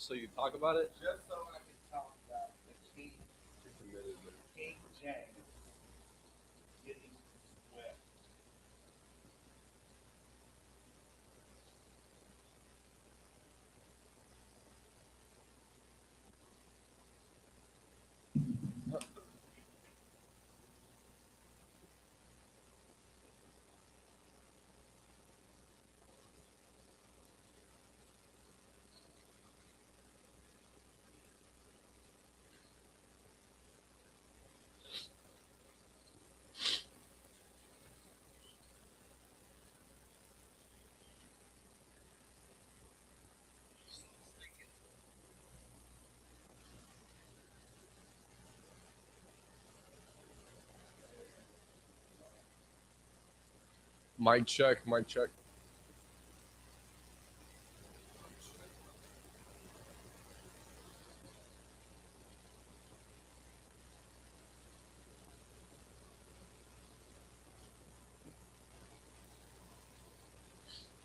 so you talk about it? Just so I can talk about the King James getting wet. Mic check, mic check.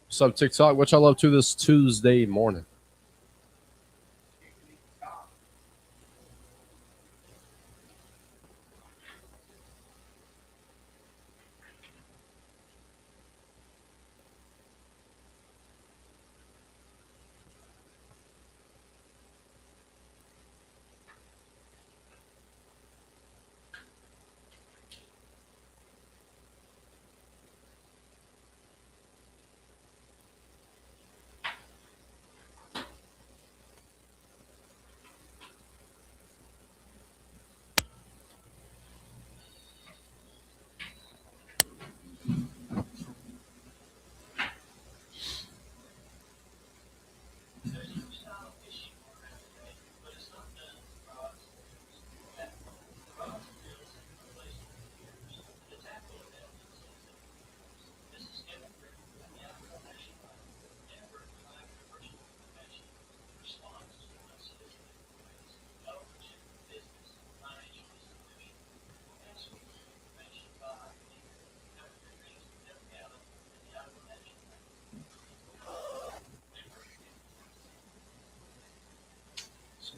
What's up, TikTok? What y'all up to this Tuesday morning?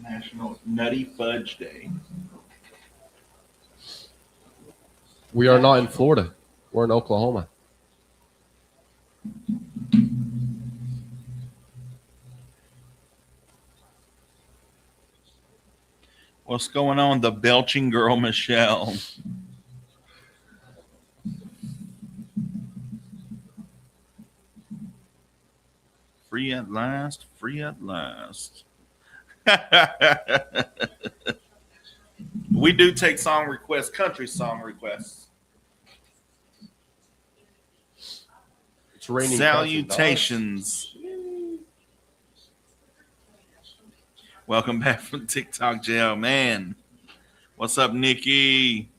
National Nutty Fudge Day. We are not in Florida. We're in Oklahoma. What's going on, the belching girl, Michelle? Free at last, free at last. We do take song requests, country song requests. It's raining. Salutations. Welcome back from TikTok jail, man. What's up, Nikki?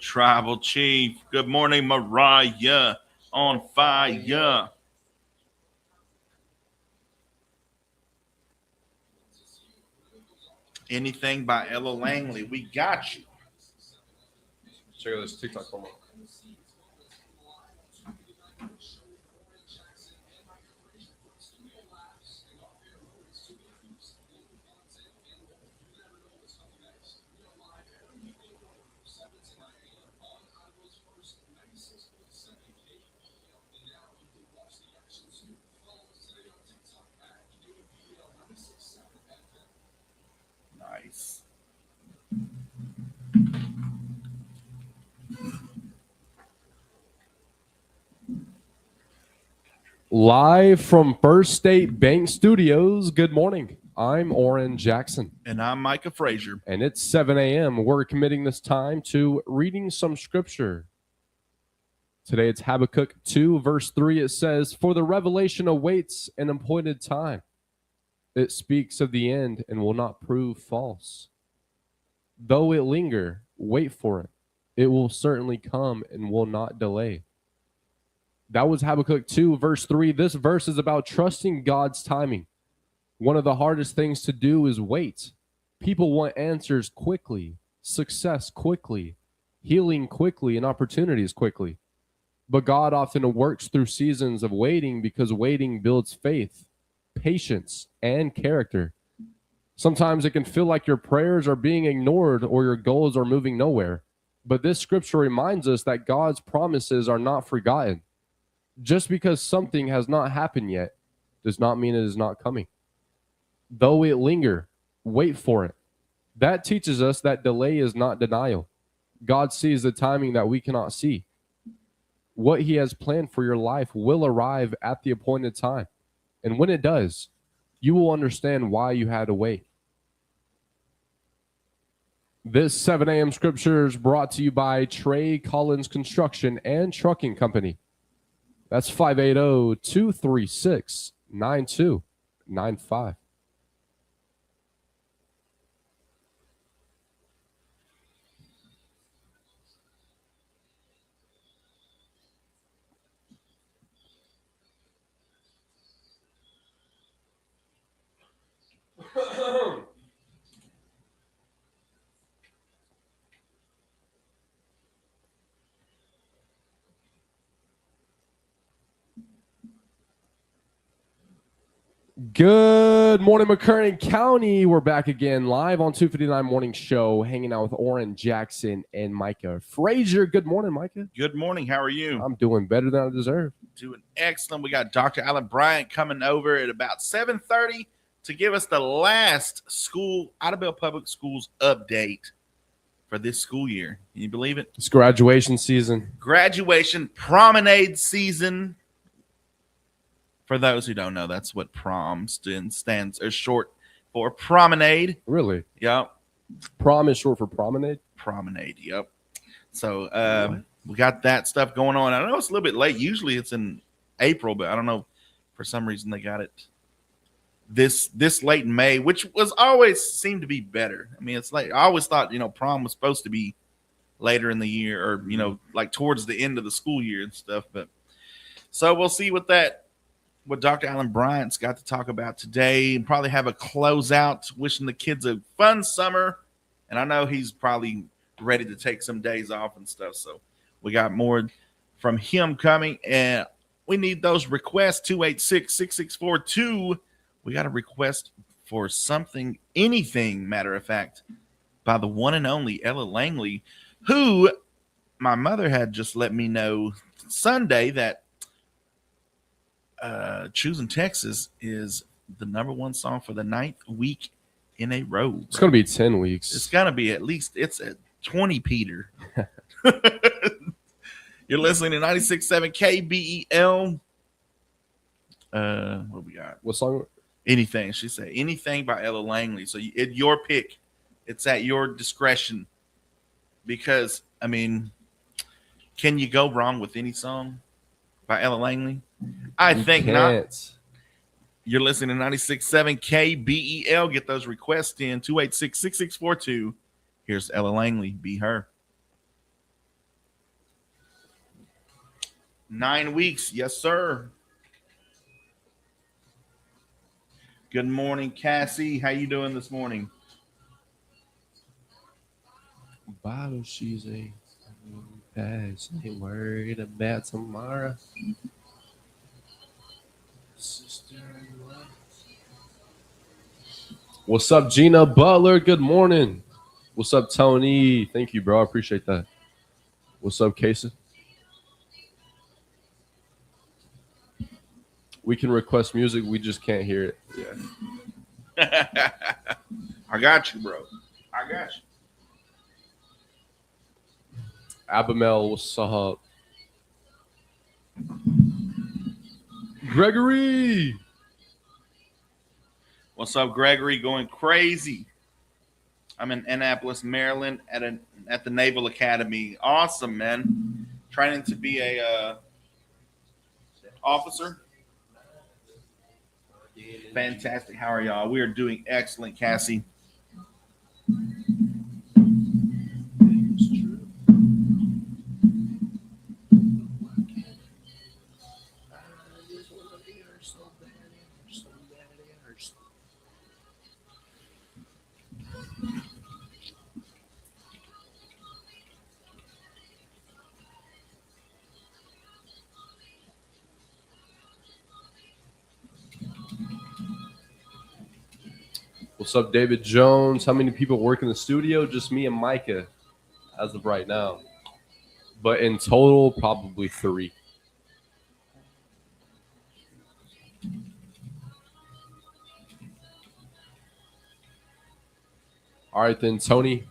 Tribal Chief. Good morning, Mariah. On fire. Anything by Ella Langley. We got you. Check out this TikTok promo. Nice. Live from First State Bank Studios. Good morning. I'm Oran Jackson. And I'm Micah Frazier. And it's 7 a.m. We're committing this time to reading some scripture. Today it's Habakkuk 2, verse 3. It says, "For the revelation awaits an appointed time. It speaks of the end and will not prove false. Though it linger, wait for it. It will certainly come and will not delay." That was Habakkuk 2, verse 3. This verse is about trusting God's timing. One of the hardest things to do is wait. People want answers quickly, success quickly, healing quickly, and opportunities quickly. But God often works through seasons of waiting because waiting builds faith. patience, and character. Sometimes it can feel like your prayers are being ignored or your goals are moving nowhere. But this scripture reminds us that God's promises are not forgotten. Just because something has not happened yet does not mean it is not coming. Though it linger, wait for it. That teaches us that delay is not denial. God sees the timing that we cannot see. What he has planned for your life will arrive at the appointed time. And when it does, you will understand why you had to wait. This 7 a.m. scripture is brought to you by Trey Collins Construction and Trucking Company. That's 580-236-9295. Good morning, McCurtain County. We're back again live on 259 Morning Show, hanging out with Oran, Jackson, and Micah. Frazier, good morning, Micah. Good morning. How are you? I'm doing better than I deserve. Doing excellent. We got Dr. Alan Bryant coming over at about 7:30 to give us the last Idabel Public Schools update for this school year. Can you believe it? It's graduation season. Graduation promenade season. For those who don't know, that's what prom stands or short for promenade. Really? Yep. Prom is short for promenade? Promenade, yep. So we got that stuff going on. I know it's a little bit late. Usually it's in April, but I don't know. For some reason they got it this late in May, which was always seemed to be better. I mean, it's late. I always thought, prom was supposed to be later in the year or, like towards the end of the school year and stuff. But so we'll see what Dr. Alan Bryant's got to talk about today, and probably have a closeout, wishing the kids a fun summer. And I know he's probably ready to take some days off and stuff. So we got more from him coming, and we need those requests. 286-6642. We got a request for something, anything, matter of fact, by the one and only Ella Langley, who my mother had just let me know Sunday that Choosing Texas is the #1 song for the 9th week in a row. It's going to be 10 weeks. It's going to be it's at 20, Peter. You're listening to 96.7 KBEL. What we got? What song? Anything. She said anything by Ella Langley. So your pick. It's at your discretion. Because, I mean, can you go wrong with any song by Ella Langley? I think not. You're listening to 96.7 KBEL. Get those requests in. 286-6642. Here's Ella Langley. Be her. 9 weeks. Yes, sir. Good morning, Cassie. How you doing this morning? Bottle, she's a pass. Ain't worried about tomorrow. What's up, Gina Butler? Good morning. What's up, Tony? Thank you, bro. I appreciate that. What's up, Casey? We can request music. We just can't hear it. Yeah. I got you, bro. I got you. Abamel, what's up? Gregory. What's up, Gregory? Going crazy. I'm in Annapolis, Maryland at the Naval Academy. Awesome, man. Training to be a officer. Fantastic. How are y'all? We are doing excellent, Cassie. What's up, David Jones? How many people work in the studio? Just me and Micah as of right now. But in total, probably 3. All right, then, Tony.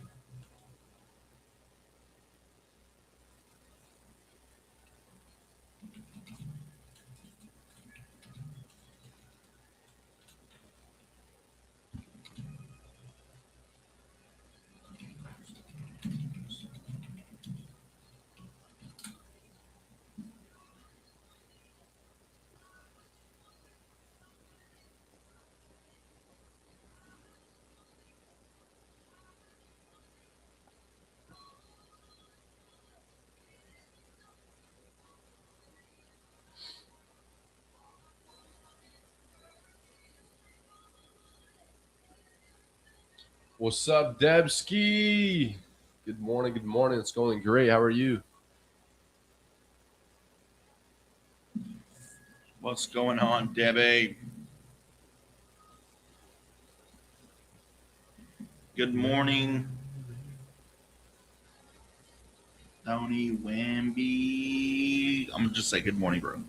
What's up, Debski? Good morning. Good morning. It's going great. How are you? What's going on, Debbie? Good morning, Tony Wamby. I'm gonna just say good morning, bro.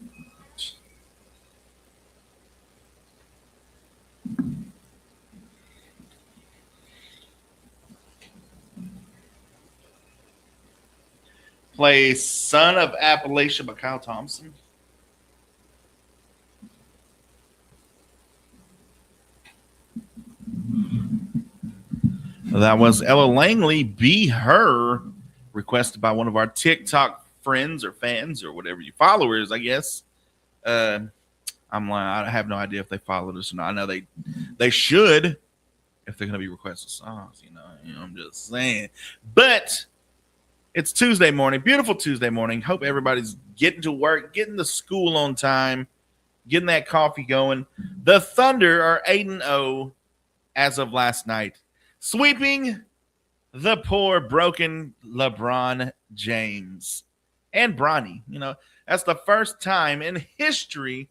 Plays Son of Appalachia by Kyle Thompson. That was Ella Langley, Be Her, requested by one of our TikTok friends or fans or whatever you followers, I guess. I'm like, I have no idea if they followed us or not. I know they should if they're going to be requesting songs, you know, I'm just saying. But it's Tuesday morning, beautiful Tuesday morning. Hope everybody's getting to work, getting to school on time, getting that coffee going. The Thunder are 8-0 as of last night, sweeping the poor, broken LeBron James and Bronny. You know, that's the first time in history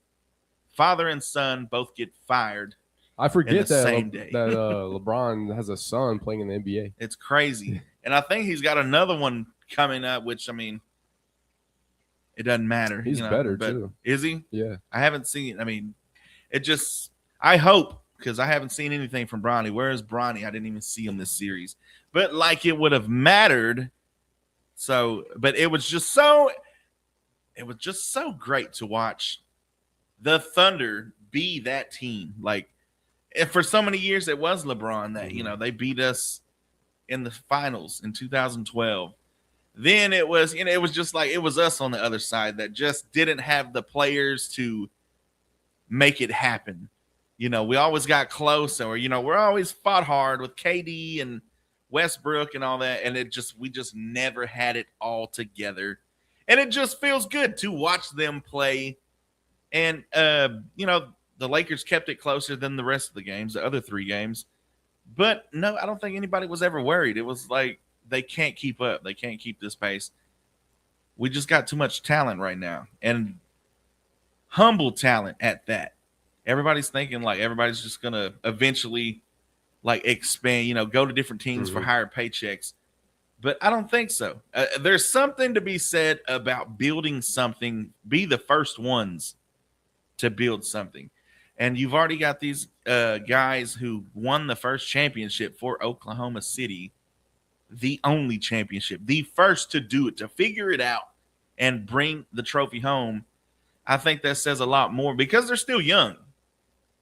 father and son both get fired. I forget that same day. that LeBron has a son playing in the NBA. It's crazy. And I think he's got another one coming up, which, I mean, it doesn't matter. He's better, too. Is he? Yeah. I haven't seen it. I mean, it just – I hope, because I haven't seen anything from Bronny. Where is Bronny? I didn't even see him this series. But like it would have mattered. So – but it was just so great to watch the Thunder be that team. Like, for so many years, it was LeBron that, you know, they beat us in the finals in 2012. Then it was, you know, it was just like it was us on the other side that just didn't have the players to make it happen. You know, we always got close, or, you know, we're always fought hard with KD and Westbrook and all that. And we just never had it all together. And it just feels good to watch them play. And, you know, the Lakers kept it closer than the rest of the games, the other 3 games. But no, I don't think anybody was ever worried. It was like they can't keep up. They can't keep this pace. We just got too much talent right now, and humble talent at that. Everybody's thinking like everybody's just going to eventually like expand, you know, go to different teams for higher paychecks. But I don't think so. There's something to be said about building something, be the first ones to build something. And you've already got these guys who won the first championship for Oklahoma City, the only championship, the first to do it, to figure it out and bring the trophy home. I think that says a lot more because they're still young.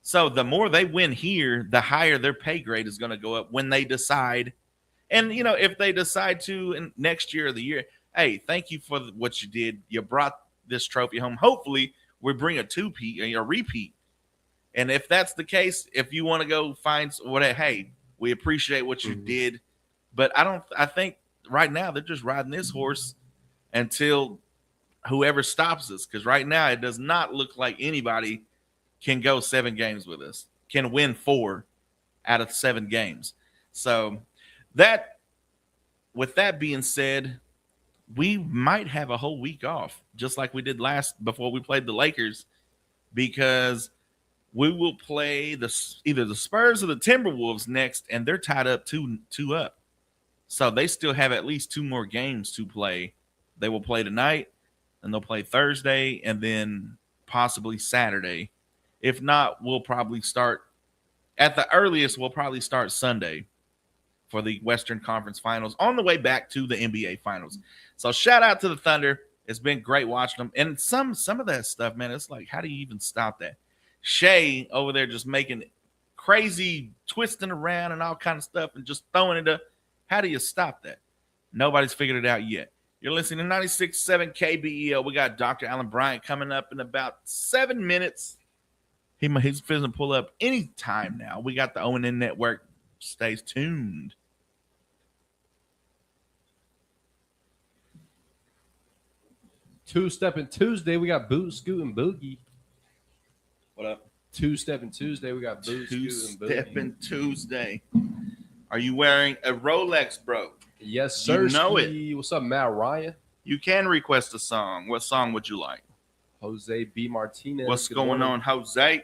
So the more they win here, the higher their pay grade is going to go up when they decide. And, you know, if they decide to in next year or the year, hey, thank you for what you did. You brought this trophy home. Hopefully we bring a repeat. And if that's the case, if you want to go find hey, we appreciate what you did. But I think right now they're just riding this horse until whoever stops us. Because right now it does not look like anybody can go 7 games with us, can win 4 out of 7 games. So with that being said, we might have a whole week off, just like we did before we played the Lakers, because We will play either the Spurs or the Timberwolves next, and they're tied up 2 up. So they still have at least 2 more games to play. They will play tonight, and they'll play Thursday, and then possibly Saturday. If not, we'll probably start at the earliest. We'll probably start Sunday for the Western Conference Finals on the way back to the NBA Finals. So shout out to the Thunder. It's been great watching them, and some of that stuff, man. It's like, how do you even stop that? Shea over there just making crazy twisting around and all kind of stuff and just throwing it up. How do you stop that? Nobody's figured it out yet. You're listening to 96.7 KBEL. We got Dr. Alan Bryant coming up in about 7 minutes. He's going to pull up any time now. We got the ONN Network. Stay tuned. Two-Stepping Tuesday, we got Boot, Scoot, and Boogie. What up? Two-Stepping Tuesday, we got Boot, Scoot, and Boogie. Two-Stepping Tuesday. Are you wearing a Rolex, bro? Yes, sir. You know it. What's up, Matt Ryan? You can request a song. What song would you like? Jose B. Martinez. What's going on, Jose?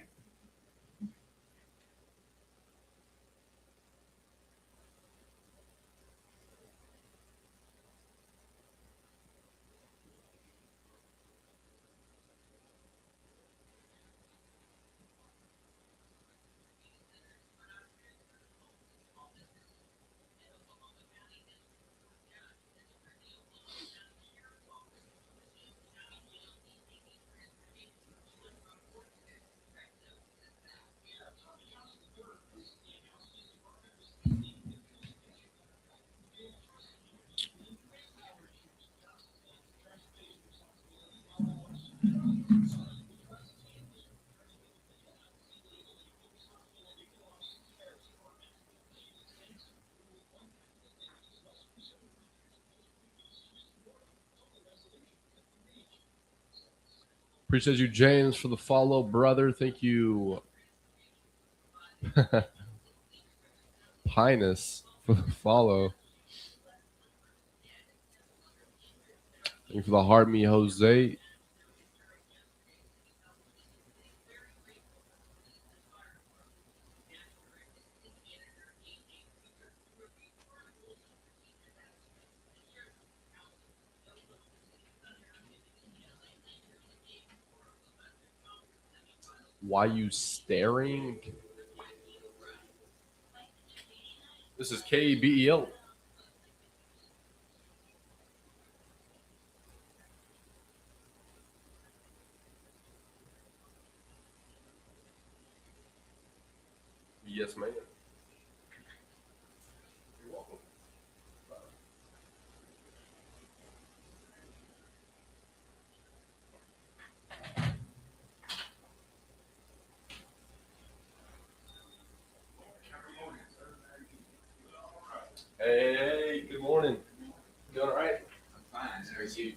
Appreciate you, James, for the follow, brother. Thank you, Pinus, for the follow. Thank you for the heart, me, Jose. Why you staring? This is KBEL. Yes, ma'am. You're welcome. Hey, good morning. You doing all right? I'm fine. How are you?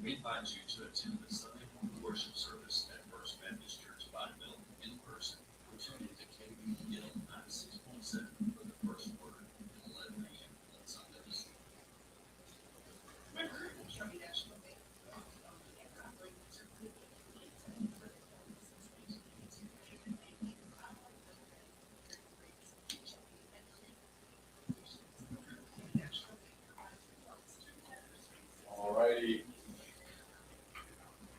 We invite you to attend the Sunday morning worship service at First Baptist Church Bonneville in person. We're tuning into KBEL 96.7.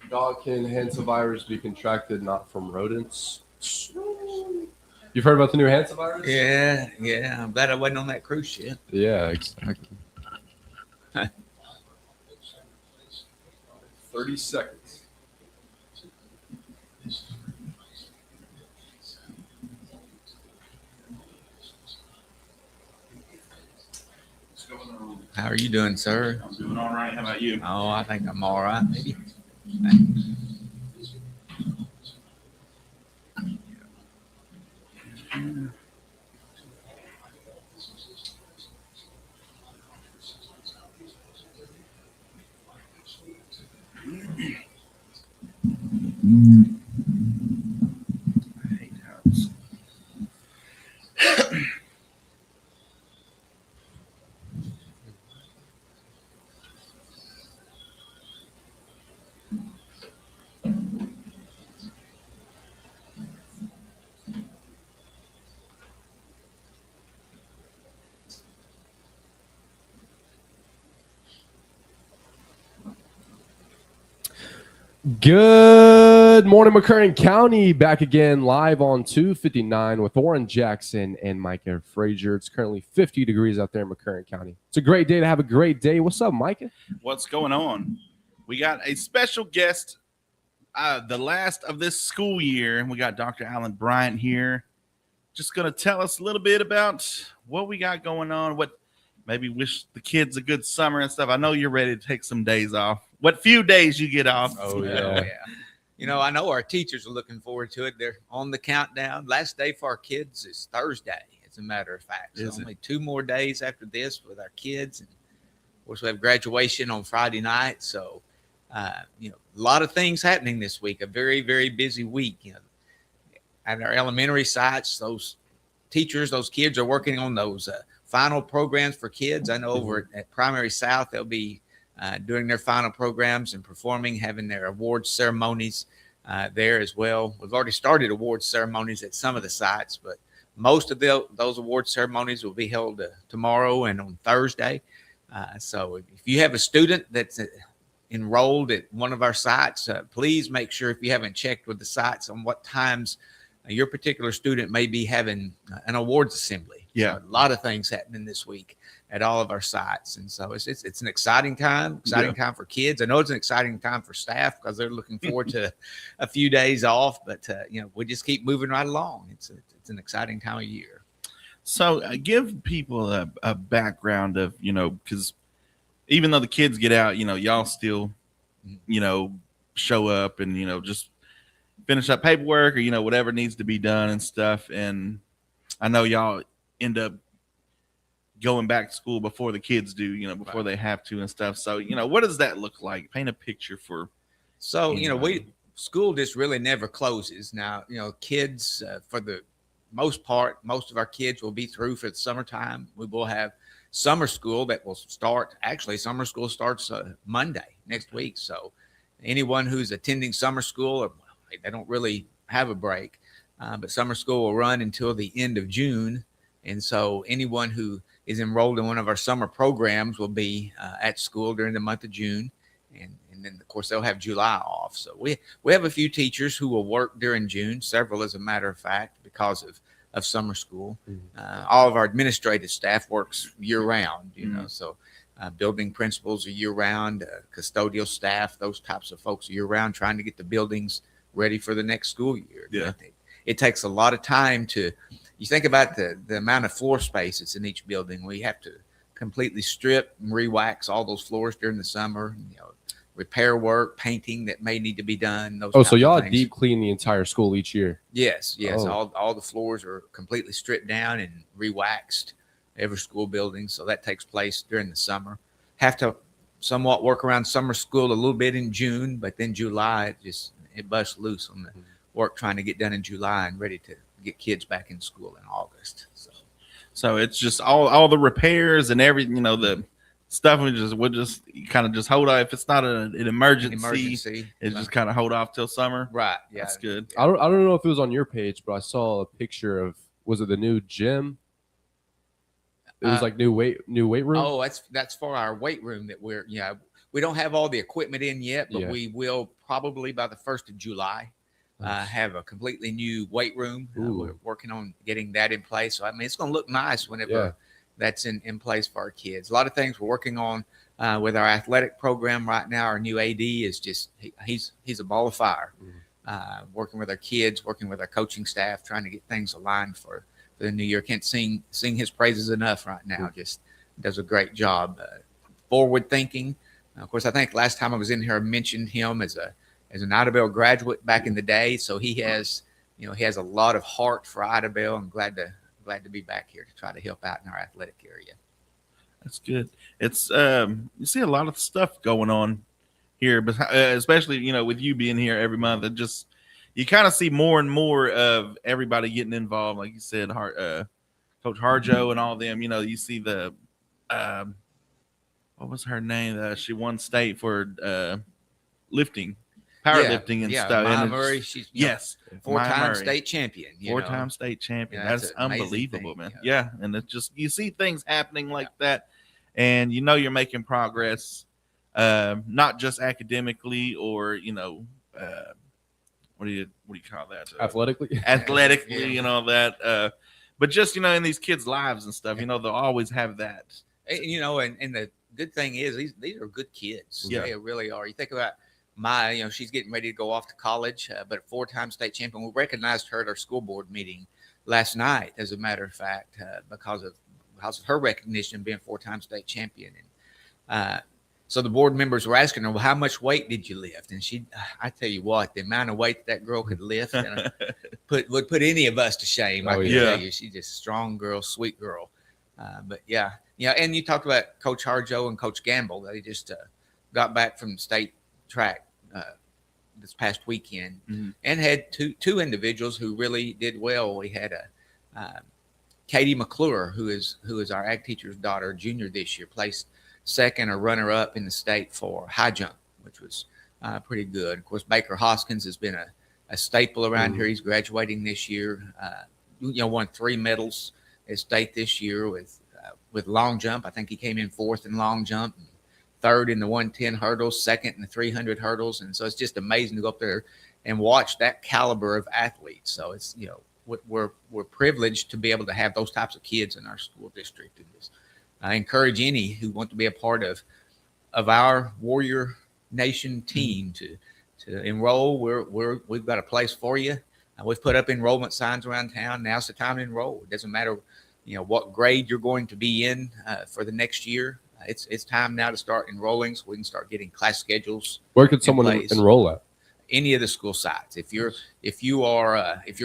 Dog can hantavirus be contracted not from rodents? You've heard about the new hantavirus? Yeah. I'm glad I wasn't on that cruise ship. Yeah, exactly. 30 seconds. How are you doing, sir? I'm doing all right. How about you? Oh, I think I'm all right, maybe. I hate house. Good morning, McCurtain County. Back again live on 259 with Oran Jackson and Micah Frazier. It's currently 50 degrees out there in McCurtain County. It's a great day to have a great day. What's up, Micah? What's going on? We got a special guest, the last of this school year. We got Dr. Alan Bryant here. Just going to tell us a little bit about what we got going on, what maybe wish the kids a good summer and stuff. I know you're ready to take some days off. What few days you get off. Oh, yeah. You know, I know our teachers are looking forward to it. They're on the countdown. Last day for our kids is Thursday, as a matter of fact. So only 2 more days after this with our kids. And of course, we have graduation on Friday night. So, you know, a lot of things happening this week. A very, very busy week. You know, at our elementary sites, those teachers, those kids are working on those final programs for kids. I know over at Primary South, they'll be doing their final programs and performing, having their awards ceremonies there as well. We've already started awards ceremonies at some of the sites, but most of those award ceremonies will be held tomorrow and on Thursday. So if you have a student that's enrolled at one of our sites, please make sure, if you haven't checked with the sites, on what times your particular student may be having an awards assembly. Yeah. So a lot of things happening this week at all of our sites. And so it's an exciting time for kids. I know it's an exciting time for staff because they're looking forward to a few days off, but you know, we just keep moving right along. It's an exciting time of year. So give people a background of, you know, because even though the kids get out, you know, y'all still, you know, show up and, you know, just finish up paperwork or, you know, whatever needs to be done and stuff. And I know y'all end up going back to school before the kids do, you know, before they have to and stuff. So, you know, what does that look like? Paint a picture for. So, you know, school just really never closes. Now, you know, kids, for the most part, most of our kids will be through for the summertime. We will have summer school that will start. Actually, summer school starts Monday next week. So anyone who's attending summer school, they don't really have a break, but summer school will run until the end of June. And so anyone who is enrolled in one of our summer programs will be at school during the month of June. And then, of course, they'll have July off. So we have a few teachers who will work during June, several, as a matter of fact, because of summer school. All of our administrative staff works year round, you know, so building principals are year round, custodial staff, those types of folks are year round, trying to get the buildings ready for the next school year. Yeah. It takes a lot of time you think about the amount of floor space that's in each building. We have to completely strip and re-wax all those floors during the summer, you know, repair work, painting that may need to be done. So y'all deep clean the entire school each year? Yes. Oh. All the floors are completely stripped down and re-waxed, every school building. So that takes place during the summer. Have to somewhat work around summer school a little bit in June, but then July, it busts loose on the work trying to get done in July and ready to get kids back in school in August. So it's just all the repairs and everything, you know, the stuff we'll just kind of just hold off. If it's not an emergency, it's just kind of hold off till summer. Right. Yeah. That's good. I don't know if it was on your page, but I saw a picture of, was it the new gym? It was like new weight room. Oh, that's for our weight room that we don't have all the equipment in yet, but Yeah. we will probably by the 1st of July. Nice. Have a completely new weight room. Ooh. We're working on getting that in place. So, I mean, it's going to look nice whenever Yeah. that's in place for our kids. A lot of things we're working on with our athletic program right now. Our new AD is just, he's a ball of fire. Working with our kids, working with our coaching staff, trying to get things aligned for the new year. Can't sing his praises enough right now. Just does a great job. Forward thinking. Of course, I think last time I was in here, I mentioned him as an Idabel graduate back in the day. So he has a lot of heart for Idabel. I'm glad to be back here to try to help out in our athletic area. That's good. It's you see a lot of stuff going on here, but especially with you being here every month, it just you kind of see more and more of everybody getting involved. Like you said, Coach Harjo and all of them. You see the what was her name? She won state for lifting, powerlifting, and stuff. Maya And Murray, she's yes, four-time state champion. Four-time state champion. Yeah, that's an amazing unbelievable, thing, man. Yeah, and it's just you see things happening like that, and you're making progress, not just academically or what do you call that? Athletically. Athletically and all that, but just in these kids' lives and stuff. They'll always have that. And the good thing is these are good kids. Yeah. They really are. You think about Maya, she's getting ready to go off to college, but four-time state champion. We recognized her at our school board meeting last night, as a matter of fact, because of her recognition being four-time state champion. And so the board members were asking her, well, how much weight did you lift? And I tell you what, the amount of weight that girl could lift would put any of us to shame. I can tell you, she's just a strong girl, sweet girl. But yeah, and you talked about Coach Harjo and Coach Gamble. They just got back from state track this past weekend and had two individuals who really did well. We had Katie McClure, who is our ag teacher's daughter, junior this year, placed second or runner up in the state for high jump, which was pretty good. Of course, Baker Hoskins has been a staple around here. He's graduating this year. Won 3 medals at state this year with long jump. I think he came in 4th in long jump, and 3rd in the 110 hurdles, 2nd in the 300 hurdles. And so it's just amazing to go up there and watch that caliber of athletes. So it's, we're privileged to be able to have those types of kids in our school district. And just, I encourage any who want to be a part of our Warrior Nation team to enroll. We've got a place for you. We've put up enrollment signs around town. Now's the time to enroll. It doesn't matter, what grade you're going to be in for the next year. It's time now to start enrolling so we can start getting class schedules. Where could someone enroll at? Any of the school sites. If you're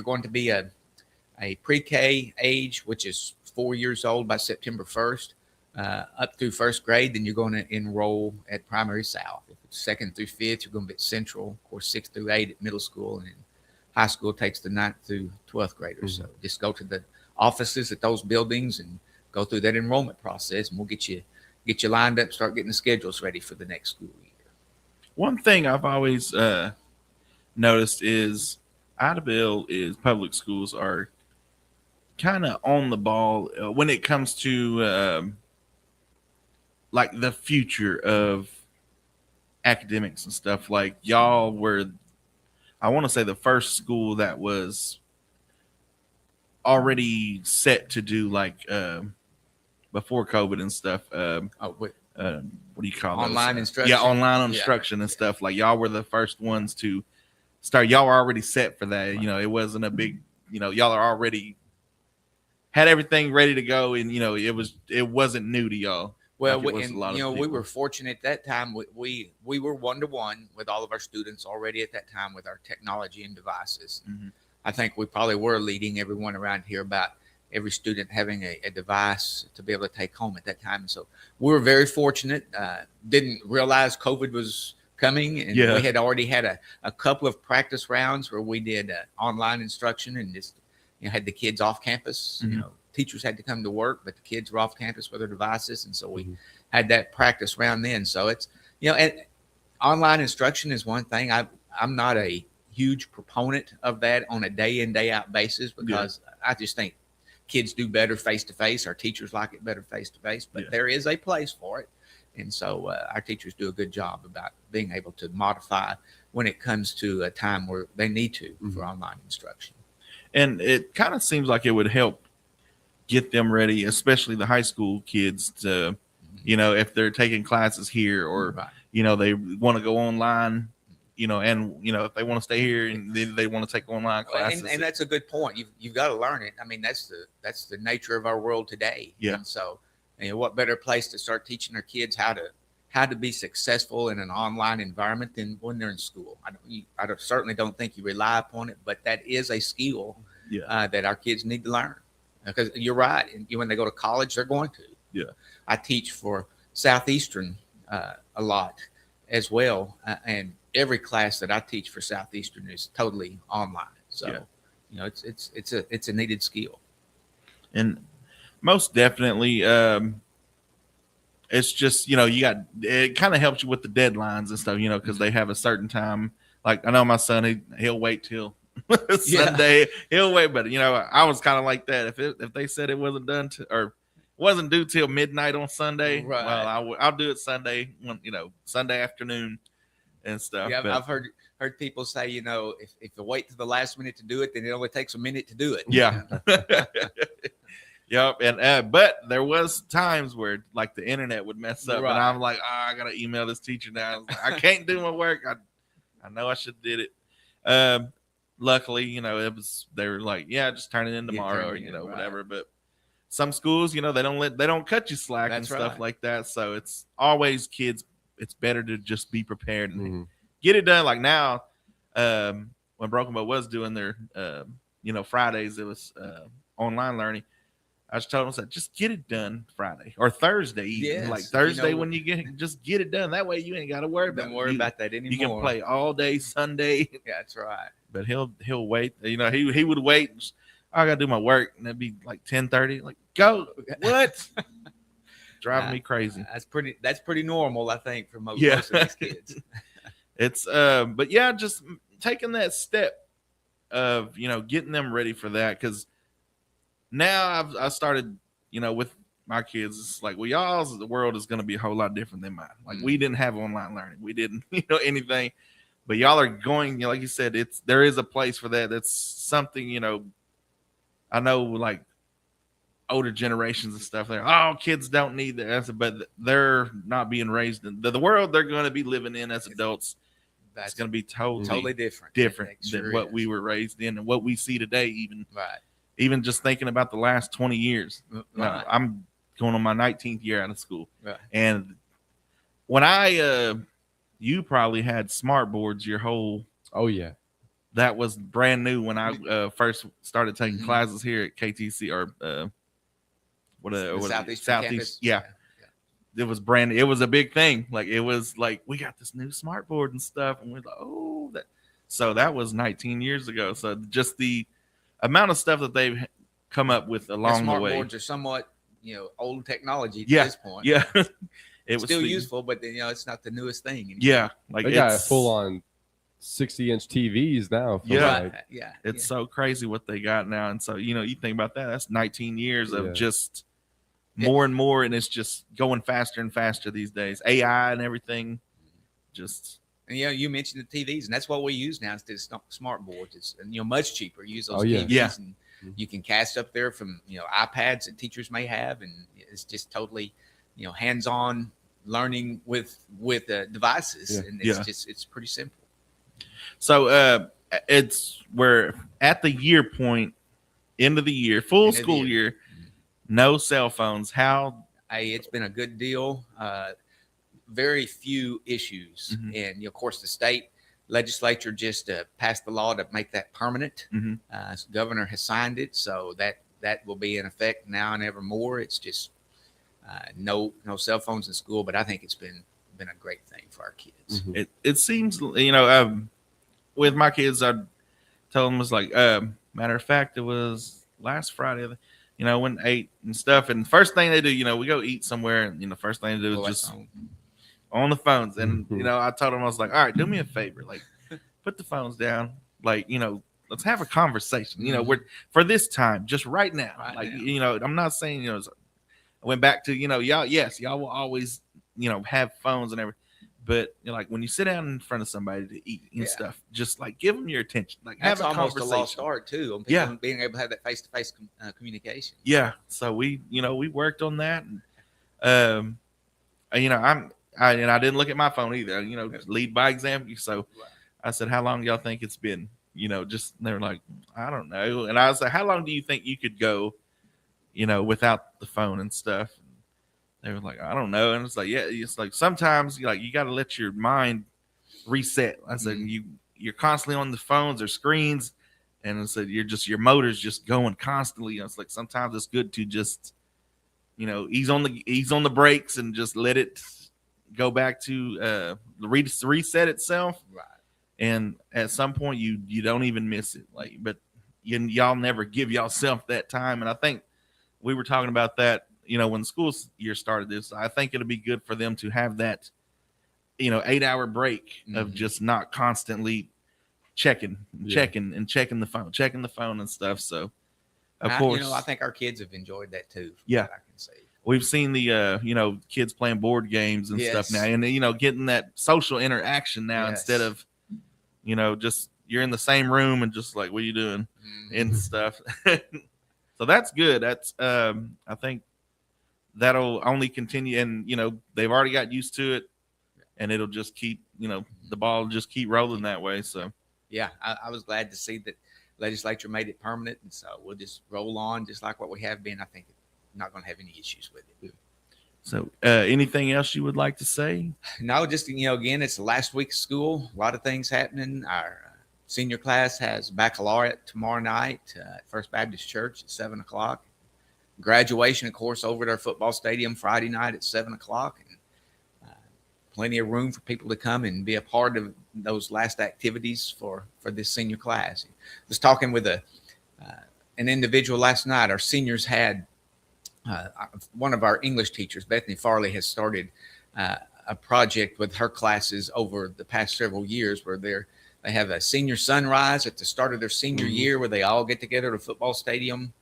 going to be a pre-K age, which is 4 years old by September 1st, up through 1st grade, then you're going to enroll at Primary South. If it's 2nd through 5th, you're going to be at Central. Of course, 6th through 8 at middle school, and then high school takes the 9th through 12th graders. So just go to the offices at those buildings and go through that enrollment process, and we'll get you lined up, start getting the schedules ready for the next school year. One thing I've always noticed is public schools are kind of on the ball when it comes to like the future of academics and stuff. Like y'all were, I want to say, the first school that was already set to do like before COVID and stuff. What do you call those? Online instruction. Yeah, online instruction and stuff. Like y'all were the first ones to start. Y'all were already set for that. Right. It wasn't a big. Y'all are already had everything ready to go, and it wasn't new to y'all. Well, we were fortunate at that time. We were 1-to-1 with all of our students already at that time with our technology and devices. Mm-hmm. I think we probably were leading everyone around here about every student having a device to be able to take home at that time. And so we were very fortunate. Didn't realize COVID was coming, and we had already had a couple of practice rounds where we did online instruction and just had the kids off campus. Mm-hmm. Teachers had to come to work, but the kids were off campus with their devices, and so we had that practice round then. So it's and online instruction is one thing. I'm not a huge proponent of that on a day in, day out basis, because I just think kids do better face to face. Our teachers like it better face to face, but there is a place for it. And so our teachers do a good job about being able to modify when it comes to a time where they need to for online instruction. And it kind of seems like it would help get them ready, especially the high school kids, to, if they're taking classes here or, Right. they want to go online, and, if they want to stay here and they want to take online classes. And that's a good point. You've got to learn it. I mean, that's the nature of our world today. Yeah. And so, what better place to start teaching our kids how to be successful in an online environment than when they're in school? I certainly don't think you rely upon it, but that is a skill that our kids need to learn. Because you're right. And when they go to college, they're going to. Yeah. I teach for Southeastern a lot as well. And every class that I teach for Southeastern is totally online. So, it's a needed skill. And most definitely, it's just, it kind of helps you with the deadlines and stuff, because they have a certain time. Like, I know my son, he'll wait till Sunday. He'll wait, but I was kind of like that. If they said it wasn't done or wasn't due till midnight on Sunday, right. Well, I'll do it Sunday, Sunday afternoon and stuff. Yeah, I've heard people say, if you wait to the last minute to do it, then it only takes a minute to do it. Yeah. Yep. And but there was times where like the internet would mess up, right. and I'm like, I gotta email this teacher now. I can't do my work. I know I should have did it. Luckily, they were like, yeah, just turn it in tomorrow or whatever. But some schools, they don't cut you slack. That's and stuff like that. So it's always kids. It's better to just be prepared and get it done. Like now, when Broken Bow was doing their, Fridays, it was online learning. I just told them, just get it done Friday or Thursday. Even. Like Thursday when you just get it done. That way you ain't got to worry about that anymore. You can play all day Sunday. Yeah, that's right. But he'll wait. He would wait. I got to do my work, and it'd be like 10:30. Like, go. What? Driving me crazy. That's pretty normal, I think, for most of these kids. It's but yeah, just taking that step of getting them ready for that, because now I started with my kids. It's like, well, y'all's the world is going to be a whole lot different than mine. Like we didn't have online learning, we didn't anything, but y'all are going. Like you said, there is a place for that. That's something I know like older generations and stuff. They're kids don't need that, but they're not being raised in the world they're going to be living in as adults. That's going to be totally different than what we were raised in and what we see today. Even just thinking about the last 20 years, I'm going on my 19th year out of school. Right. And when you probably had smart boards your whole. Oh yeah. That was brand new when I first started taking classes here at KTC or Southeast. Yeah. It was it was a big thing. Like it was like, we got this new smart board and stuff, and we're like, so that was 19 years ago. So just the amount of stuff that they've come up with along the way. Smart boards are somewhat, old technology at this point. Yeah. It was still useful, but it's not the newest thing anymore. Yeah. Like they got full on 60-inch TVs now. It's so crazy what they got now. And so, you think about that, that's 19 years of just more and more, and it's just going faster and faster these days. AI and everything, just. And you mentioned the TVs, and that's what we use now instead of smart boards. It's much cheaper. Use those TVs, and you can cast up there from iPads that teachers may have, and it's just totally hands-on learning with devices, and it's pretty simple. So we're at the year point, end of the year, full school year. No cell phones. How? It's been a good deal. Very few issues. And of course, the state legislature just passed the law to make that permanent. So the governor has signed it, so that will be in effect now and evermore. It's just no cell phones in school, but I think it's been a great thing for our kids. It seems with my kids, I told them, it was like matter of fact, it was last Friday. When they ate and stuff, and the first thing they do, we go eat somewhere, and the first thing they do is just on the phones. And I told them, I was like, all right, do me a favor, like put the phones down, like let's have a conversation. We're for this time, just right now. I'm not saying I went back to y'all. Yes, y'all will always have phones and everything. But like when you sit down in front of somebody to eat and stuff, just like give them your attention. Like That's have a almost a conversation. lost art too, on people being able to have that face-to-face communication. Yeah. So we worked on that, and I didn't look at my phone either. Lead by example. So I said, "How long do y'all think it's been?" Just they were like, "I don't know." And I was like, "How long do you think you could go, without the phone and stuff?" They were like, "I don't know." And it's like, yeah, it's like sometimes you got to let your mind reset. I said, you're constantly on the phones or screens, and I said your motor's just going constantly. It's like sometimes it's good to just, ease on the brakes and just let it go back to reset itself. Right. And at some point you don't even miss it. But y'all never give yourself that time. And I think we were talking about that. When the school year started this, I think it'll be good for them to have that, 8-hour break of just not constantly checking the phone and stuff. So, of course, I think our kids have enjoyed that too. Yeah. I can see. We've seen the, kids playing board games and stuff now, and, getting that social interaction now instead of, just you're in the same room and just like, what are you doing and stuff. So that's good. That's, I think, that'll only continue, and they've already got used to it, and it'll just keep the ball will just keep rolling that way. So yeah, I was glad to see that legislature made it permanent, and so we'll just roll on just like what we have been. I think not going to have any issues with it. So anything else you would like to say? No, just again, it's the last week of school, a lot of things happening. Our senior class has baccalaureate tomorrow night at First Baptist Church at 7:00. Graduation, of course, over at our football stadium Friday night at 7:00, and plenty of room for people to come and be a part of those last activities for this senior class. I was talking with an individual last night. Our seniors had one of our English teachers, Bethany Farley, has started a project with her classes over the past several years where they have a senior sunrise at the start of their senior year where they all get together at a football stadium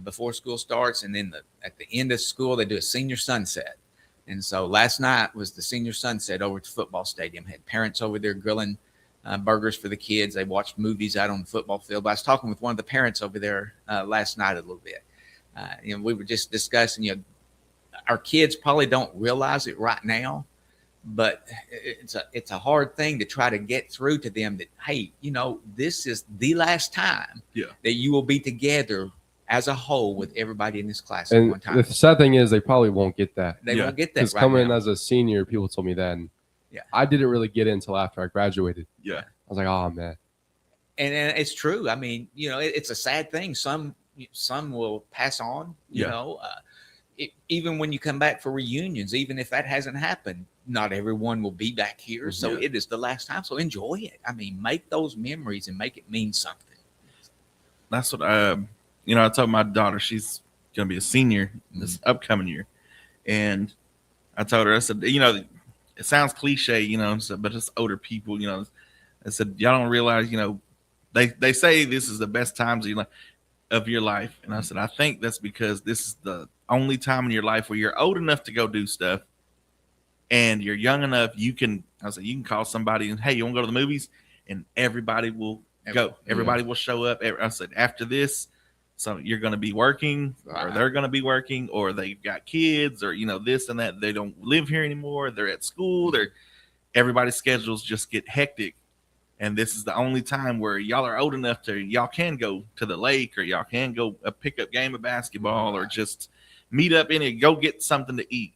before school starts, and then at the end of school they do a senior sunset. And so last night was the senior sunset over at the football stadium. Had parents over there grilling burgers for the kids. They watched movies out on the football field. But I was talking with one of the parents over there last night a little bit. We were just discussing, our kids probably don't realize it right now, but it's a hard thing to try to get through to them that, hey, this is the last time that you will be together as a whole with everybody in this class at one time. The sad thing is they probably won't get that. They won't get that because coming as a senior, people told me that. And I didn't really get it until after I graduated. Yeah. I was like, oh, man. And it's true. I mean, it's a sad thing. Some will pass on, even when you come back for reunions, even if that hasn't happened, not everyone will be back here. So it is the last time. So enjoy it. I mean, make those memories and make it mean something. That's what I told my daughter. She's going to be a senior this upcoming year. And I told her, I said, it sounds cliche, but it's older people, I said, y'all don't realize, they say this is the best times of your life. And I said, I think that's because this is the only time in your life where you're old enough to go do stuff and you're young enough. You can call somebody and, hey, you want to go to the movies? And everybody will go. Everybody will show up. I said, after this, so you're going to be working or they're going to be working or they've got kids or, this and that. They don't live here anymore. They're at school. Everybody's schedules just get hectic. And this is the only time where y'all are old enough y'all can go to the lake or y'all can go a pickup game of basketball or just meet up go get something to eat.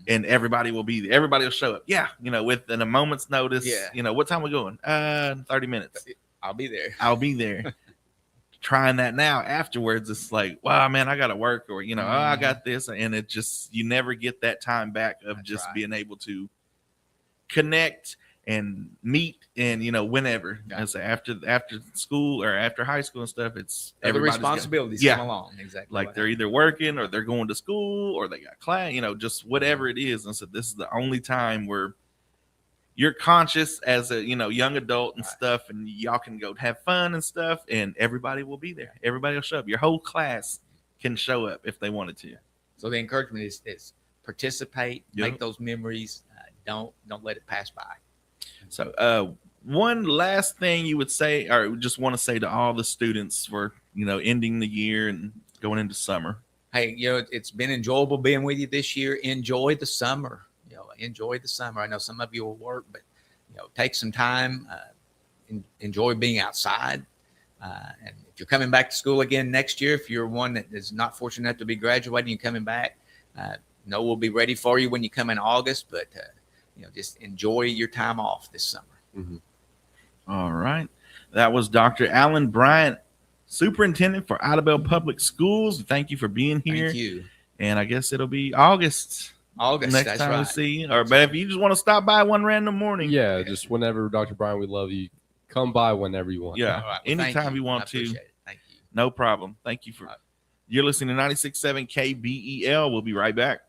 And everybody will be there. Everybody will show up. Yeah. Within a moment's notice. Yeah. What time we going? 30 minutes. I'll be there. Trying that now afterwards, it's like, wow, man, I got to work or, oh, I got this. And it just, you never get that time back of being able to connect and meet and, whenever. As after school or after high school and stuff, it's the responsibilities come along. Exactly. Like they're either working or they're going to school or they got class, just whatever it is. And so this is the only time where you're conscious as a, young adult and stuff, and y'all can go have fun and stuff, and everybody will be there. Everybody will show up. Your whole class can show up if they wanted to. So the encouragement is participate, Yep. make those memories. Don't let it pass by. So, one last thing you would say, or just want to say to all the students for ending the year and going into summer. Hey, it's been enjoyable being with you this year. Enjoy the summer. Enjoy the summer. I know some of you will work, but take some time. Enjoy being outside. And if you're coming back to school again next year, if you're one that is not fortunate enough to be graduating and coming back, we'll be ready for you when you come in August. But just enjoy your time off this summer. Mm-hmm. All right, that was Dr. Alan Bryant, Superintendent for Idabel Public Schools. Thank you for being here. Thank you. And I guess it'll be August next that's time right. we see you. But if you just want to stop by one random morning, just whenever, Dr. Bryant, we love you. Come by whenever you want. Yeah, All right. Well, anytime you I want to. appreciate it. Thank you. No problem. Thank you for. Right. You're listening to 96.7 KBEL. We'll be right back.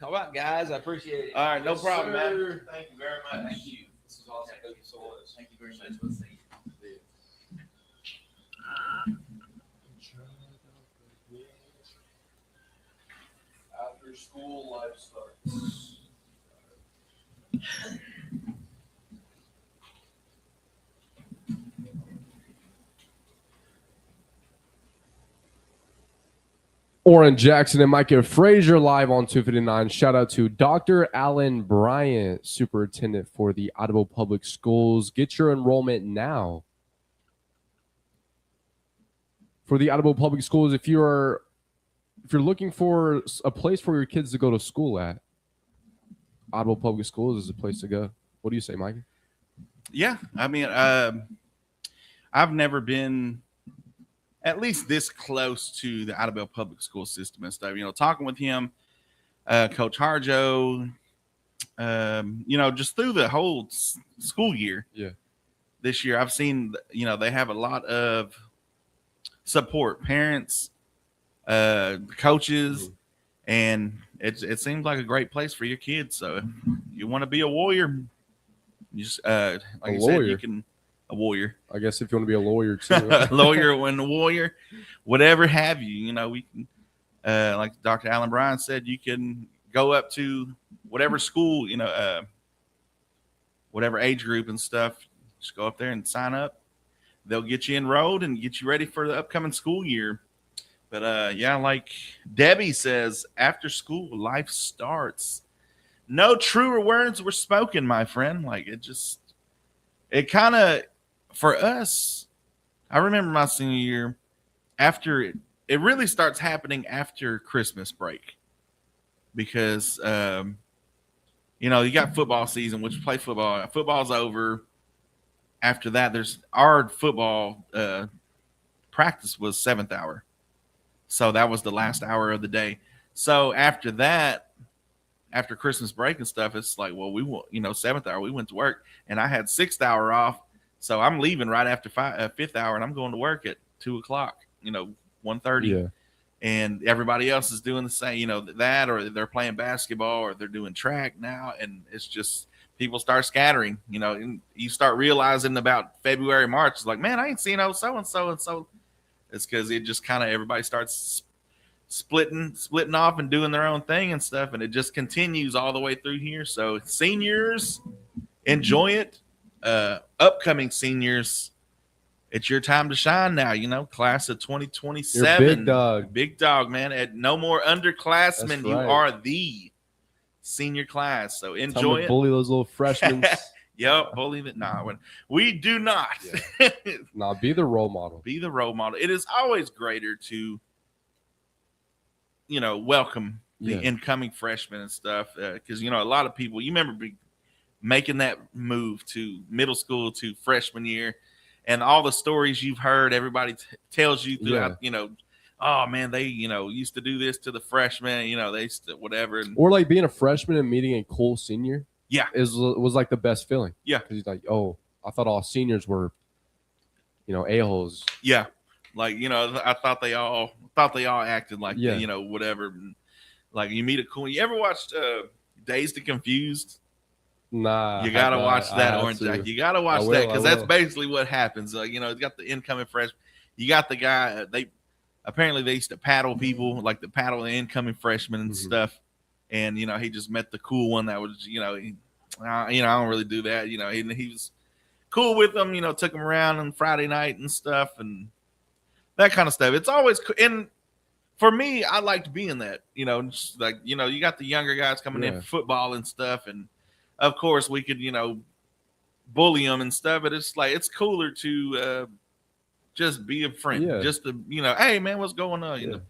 All right, guys. I appreciate it. All right, no problem, man. Thank you very much. Thank you. This is awesome. Thank you so much. Thank you very much. After school life starts. Oran Jackson and Micah Frazier live on 259. Shout out to Dr. Alan Bryant, Superintendent for the Idabel Public Schools. Get your enrollment now. For the Idabel Public Schools, if you're looking for a place for your kids to go to school at, Idabel Public Schools is a place to go. What do you say, Micah? Yeah, I mean, I've never been at least this close to the Idabel Public School system and stuff. Talking with him, Coach Harjo, just through the whole school year. Yeah. This year, I've seen, they have a lot of support, parents, coaches, and it seems like a great place for your kids. So if you want to be a warrior, you just like you said, you can. A warrior, I guess, if you want to be a lawyer too. a lawyer when a warrior, whatever have you. We can, like Dr. Alan Bryan said, you can go up to whatever school, whatever age group and stuff. Just go up there and sign up. They'll get you enrolled and get you ready for the upcoming school year. But like Debbie says, after school life starts. No truer words were spoken, my friend. Like it kind of. For us, I remember my senior year, after it really starts happening after Christmas break, because you got football season, which play football. Football's over. After that, there's our football practice was 7th hour, so that was the last hour of the day. So after that, after Christmas break and stuff, it's like, well, we want 7th hour. We went to work, and I had 6th hour off. So I'm leaving right after 5th hour, and I'm going to work at 2:00, 1:30. Yeah. And everybody else is doing the same, that, or they're playing basketball, or they're doing track now. And it's just people start scattering, and you start realizing about February, March, it's like, man, I ain't seen so-and-so and so. It's because it just kind of everybody starts splitting off and doing their own thing and stuff. And it just continues all the way through here. So seniors, enjoy it. Upcoming seniors, it's your time to shine now. Class of 2027. You're big dog, man. No more underclassmen. That's You right. are the senior class. So enjoy it. Bully those little freshmen. Yep, bully that. Nah, we do not. Be the role model. Be the role model. It is always greater to, welcome the incoming freshmen and stuff. Because, a lot of people, you remember making that move to middle school to freshman year, and all the stories you've heard, everybody tells you throughout, oh man, they, used to do this to the freshmen, they used to whatever. Or like being a freshman and meeting a cool senior. Yeah. Was like the best feeling. Yeah. Because he's like, oh, I thought all seniors were, a-holes. Yeah. Like, I thought they all acted like, whatever. Like you meet a cool, you ever watched Dazed and Confused? Nah, you gotta watch that, Orange Jack. You gotta watch that because that's basically what happens. You got the incoming freshman. You got the guy. apparently they used to paddle people, like the paddle the incoming freshmen and stuff. And he just met the cool one that was I don't really do that. He was cool with them. Took them around on Friday night and stuff and that kind of stuff. It's always and for me, I liked being that. Just like you got the younger guys coming in for football and stuff, and of course we could bully them and stuff. But it's like it's cooler to just be a friend, just to hey man, what's going on?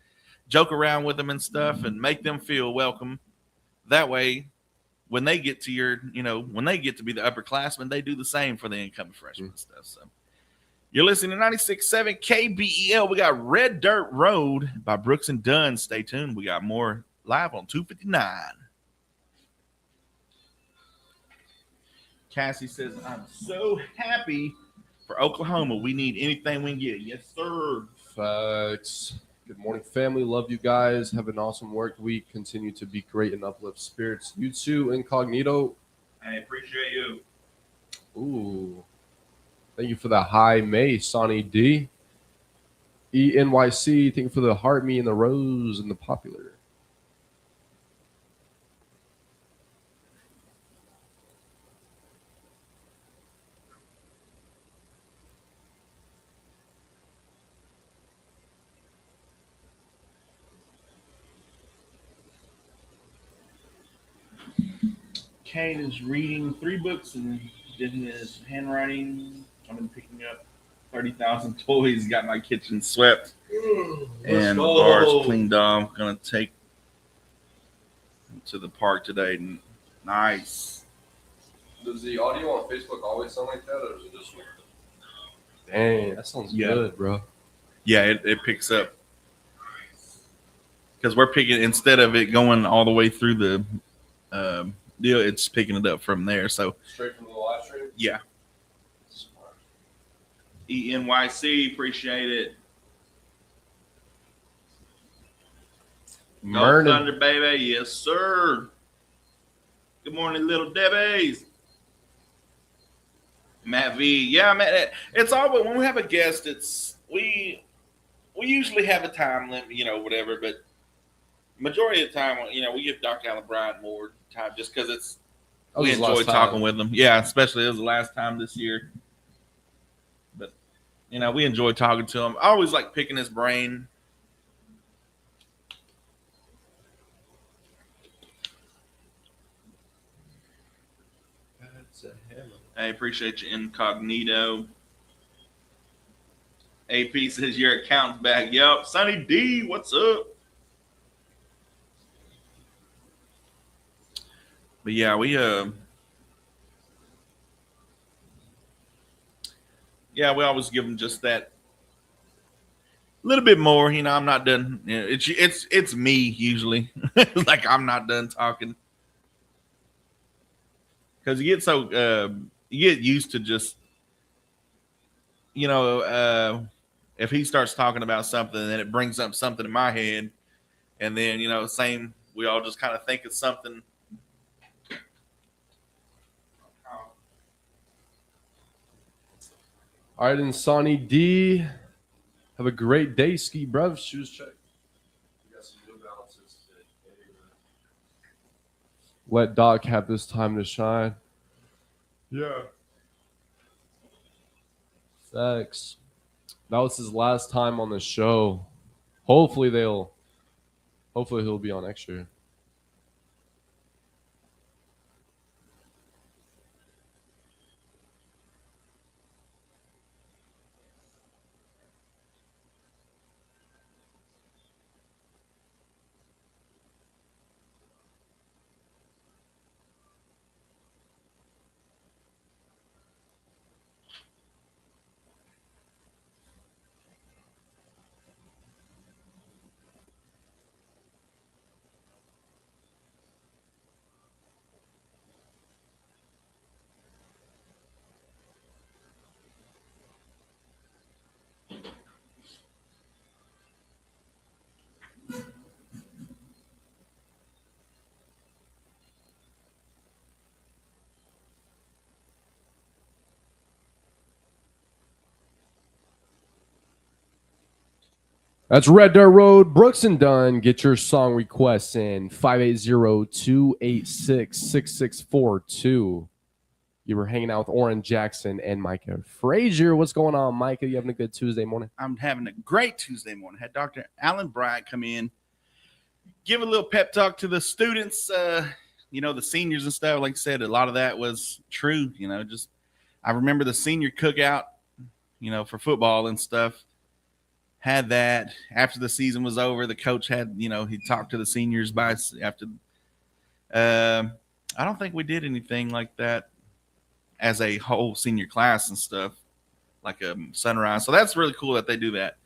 Joke around with them and stuff, and make them feel welcome. That way, when they get to when they get to be the upperclassmen, they do the same for the incoming freshmen and stuff. So you're listening to 96.7 KBEL. We got Red Dirt Road by Brooks and Dunn. Stay tuned. We got more live on 259. Cassie says, I'm so happy for Oklahoma. We need anything we can get. Yes, sir. Facts. Good morning, family. Love you guys. Have an awesome work week. Continue to be great and uplift spirits. You too, Incognito. I appreciate you. Ooh. Thank you for the high May, Sonny D. ENYC. Thank you for the heart, me, and the rose, and the popular. Kane is reading 3 books and did his handwriting. I've been picking up 30,000 toys. Got my kitchen swept and bars cleaned off. Gonna take to the park today. Nice. Does the audio on Facebook always sound like that, or is it just weird? Dang, that sounds good, bro. Yeah, it picks up because we're picking instead of it going all the way through the deal, it's picking it up from there. So straight from the live stream. Yeah. Smart. ENYC, appreciate it. Mernon. Thunder, baby, yes, sir. Good morning, little Debbies. Matt V, yeah, man. It's all but when we have a guest, it's we usually have a time limit, whatever. But majority of the time, we give Doc Allen Bryant more time just because we enjoy talking with him. Yeah, especially it was the last time this year. But we enjoy talking to him. I always like picking his brain. I appreciate you, Incognito. AP says your account's back. Yup. Sonny D, what's up? But yeah, we always give them just that little bit more. I'm not done. It's me usually. Like I'm not done talking because you get so you get used to just if he starts talking about something, then it brings up something in my head, and then same. We all just kind of think it's something. All right, and Sonny D, have a great day, ski bruv. Shoes check. We got some new balances today. Let Doc have this time to shine. Yeah. Thanks. That was his last time on the show. Hopefully he'll be on next year. That's Red Dirt Road, Brooks and Dunn. Get your song requests in 580-286-6642. You were hanging out with Oran, Jackson, and Micah. Frazier, what's going on, Micah? You having a good Tuesday morning? I'm having a great Tuesday morning. Had Dr. Alan Bryant come in, give a little pep talk to the students, the seniors and stuff. Like I said, a lot of that was true. I remember the senior cookout, for football and stuff. Had that after the season was over. The coach had, he talked to the seniors after. I don't think we did anything like that as a whole senior class and stuff, like a sunrise. So that's really cool that they do that.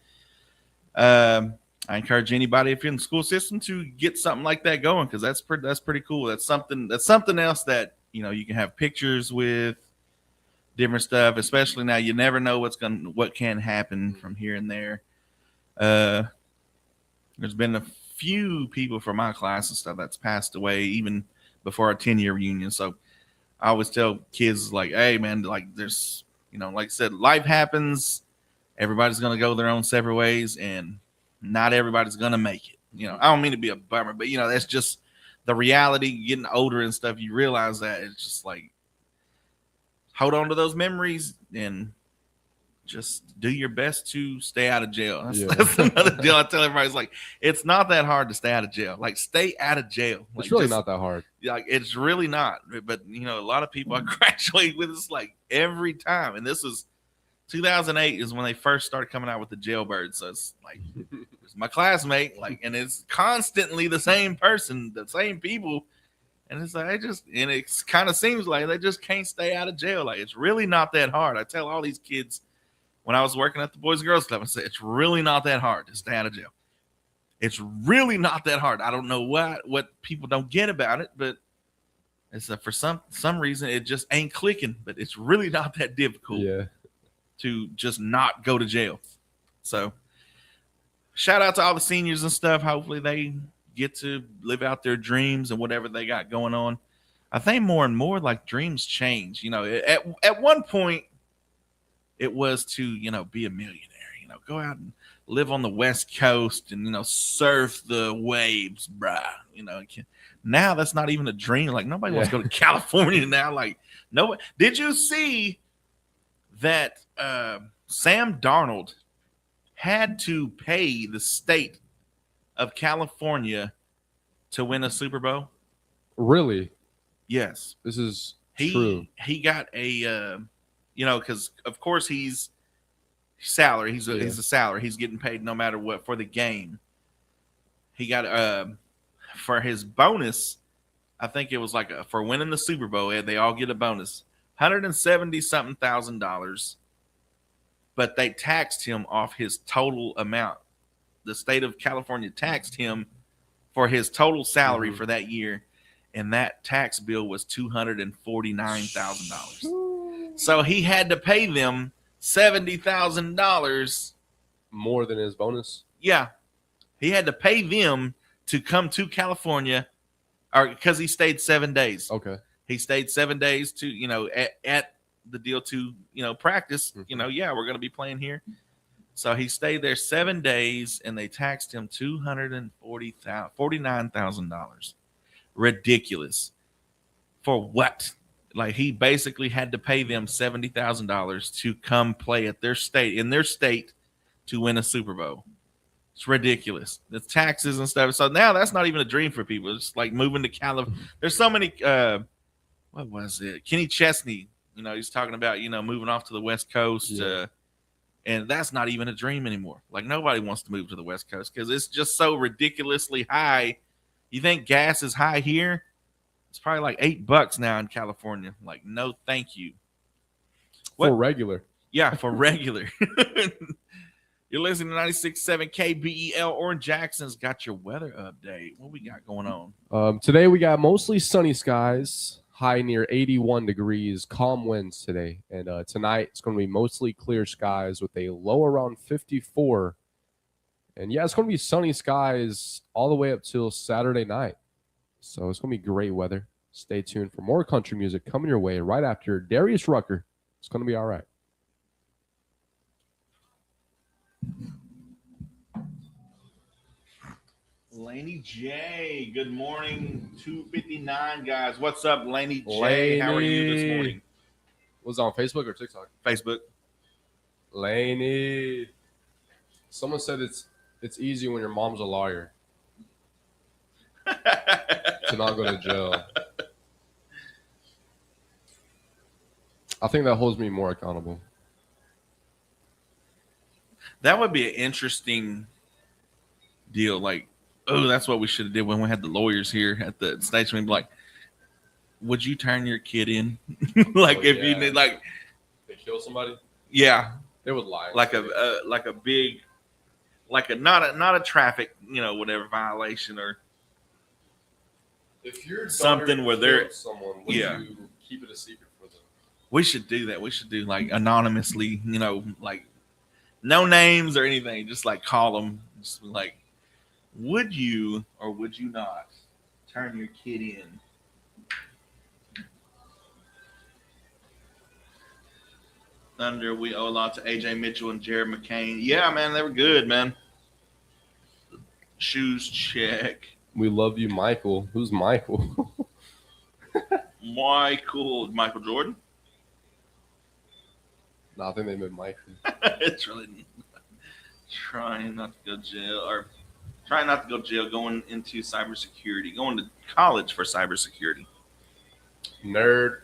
I encourage anybody, if you're in the school system, to get something like that going, because that's pretty cool. That's something else that you can have pictures with, different stuff. Especially now, you never know what can happen from here and there. There's been a few people from my class and stuff that's passed away even before our 10-year reunion. So I always tell kids, like, hey man, like there's, like I said, life happens. Everybody's going to go their own separate ways, and not everybody's going to make it. I don't mean to be a bummer, but that's just the reality. Getting older and stuff, you realize that it's just like, hold on to those memories and just do your best to stay out of jail. That's another deal I tell everybody. It's like, it's not that hard to stay out of jail. Like, stay out of jail. Like, it's really not that hard. Like, it's really not. But, a lot of people I graduate with, it's like every time. And this is 2008 is when they first started coming out with the jailbird. So it's like, it's my classmate. Like, and it's constantly the same person, the same people. And it's like, it kind of seems like they just can't stay out of jail. Like, it's really not that hard. I tell all these kids, when I was working at the Boys and Girls Club, I said, it's really not that hard to stay out of jail. It's really not that hard. I don't know what people don't get about it, but it's for some reason it just ain't clicking. But it's really not that difficult to just not go to jail. So shout out to all the seniors and stuff. Hopefully they get to live out their dreams and whatever they got going on. I think more and more, like, dreams change. At one point, it was to, be a millionaire, go out and live on the West Coast and, surf the waves, bruh. Now that's not even a dream. Like, nobody wants to go to California now. Like, nobody. Did you see that Sam Darnold had to pay the state of California to win a Super Bowl? Really? Yes. This is true. He got a because of course he's salary. He's a salary. He's getting paid no matter what for the game. He got for his bonus, I think it was like for winning the Super Bowl. They all get a bonus, $170-something thousand. But they taxed him off his total amount. The state of California taxed him for his total salary for that year, and that tax bill was $249,000. So he had to pay them $70,000 more than his bonus. Yeah, he had to pay them to come to California, or because he stayed 7 days. Okay, he stayed 7 days to at the deal to practice. We're going to be playing here. So he stayed there 7 days, and they taxed him $49,000. Ridiculous. For what? Like, he basically had to pay them $70,000 to come play at their state to win a Super Bowl. It's ridiculous. The taxes and stuff. So now that's not even a dream for people. It's like moving to California. There's so many. What was it? Kenny Chesney. He's talking about moving off to the West Coast. And that's not even a dream anymore. Like, nobody wants to move to the West Coast because it's just so ridiculously high. You think gas is high here? It's probably like $8 now in California. Like, no, thank you. For regular. Yeah, for regular. You're listening to 96.7 KBEL. Oran Jackson's got your weather update. What we got going on? Today we got mostly sunny skies, high near 81 degrees, calm winds today. And tonight it's going to be mostly clear skies with a low around 54. And it's going to be sunny skies all the way up till Saturday night. So it's going to be great weather. Stay tuned for more country music coming your way right after Darius Rucker. It's going to be all right. Laney J. Good morning, 259 guys. What's up, Laney J? Laney. How are you this morning? Was it on Facebook or TikTok? Facebook. Laney. Someone said it's easy when your mom's a lawyer to not go to jail. I think that holds me more accountable. That would be an interesting deal. Like, oh, that's what we should have did when we had the lawyers here at the station. We'd be like, would you turn your kid in? Like, if you need, like, they kill somebody, yeah, they would lie. Like a big, like a not a traffic, whatever violation, or if you're something where they're someone, would yeah, you keep it a secret for them? We should do that. We should do like anonymously, like no names or anything. Just like call them, just like, would you or would you not turn your kid in? Thunder, we owe a lot to AJ Mitchell and Jared McCain. Yeah, man, they were good, man. Shoes check. We love you, Michael. Who's Michael? Michael Jordan. No, I think they meant Michael. It's really trying not to go jail or trying not to go jail. Going into cybersecurity, going to college for cybersecurity. Nerd.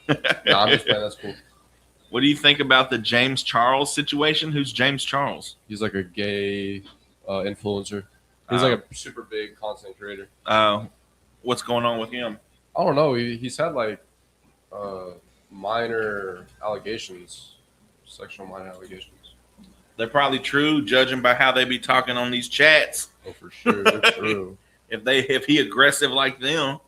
No, I'm just playing. That's cool. What do you think about the James Charles situation? Who's James Charles? He's like a gay influencer. He's like a super big content creator. What's going on with him? I don't know. He's had like minor allegations, sexual minor allegations. They're probably true, judging by how they be talking on these chats. Oh, for sure, they're true. If he aggressive like them.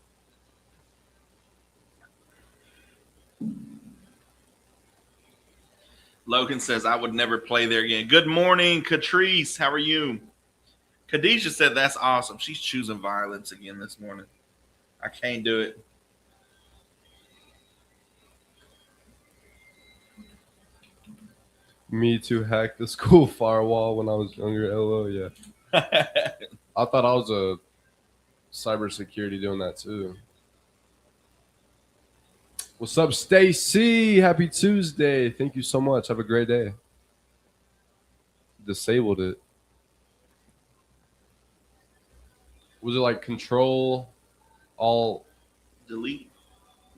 Logan says, I would never play there again. Good morning, Catrice. How are you? Khadijah said, that's awesome. She's choosing violence again this morning. I can't do it. Me too hacked the school firewall when I was younger. LO, yeah. I thought I was a cybersecurity doing that too. What's up, Stacy? Happy Tuesday. Thank you so much. Have a great day. Disabled it. Was it like control all Delete.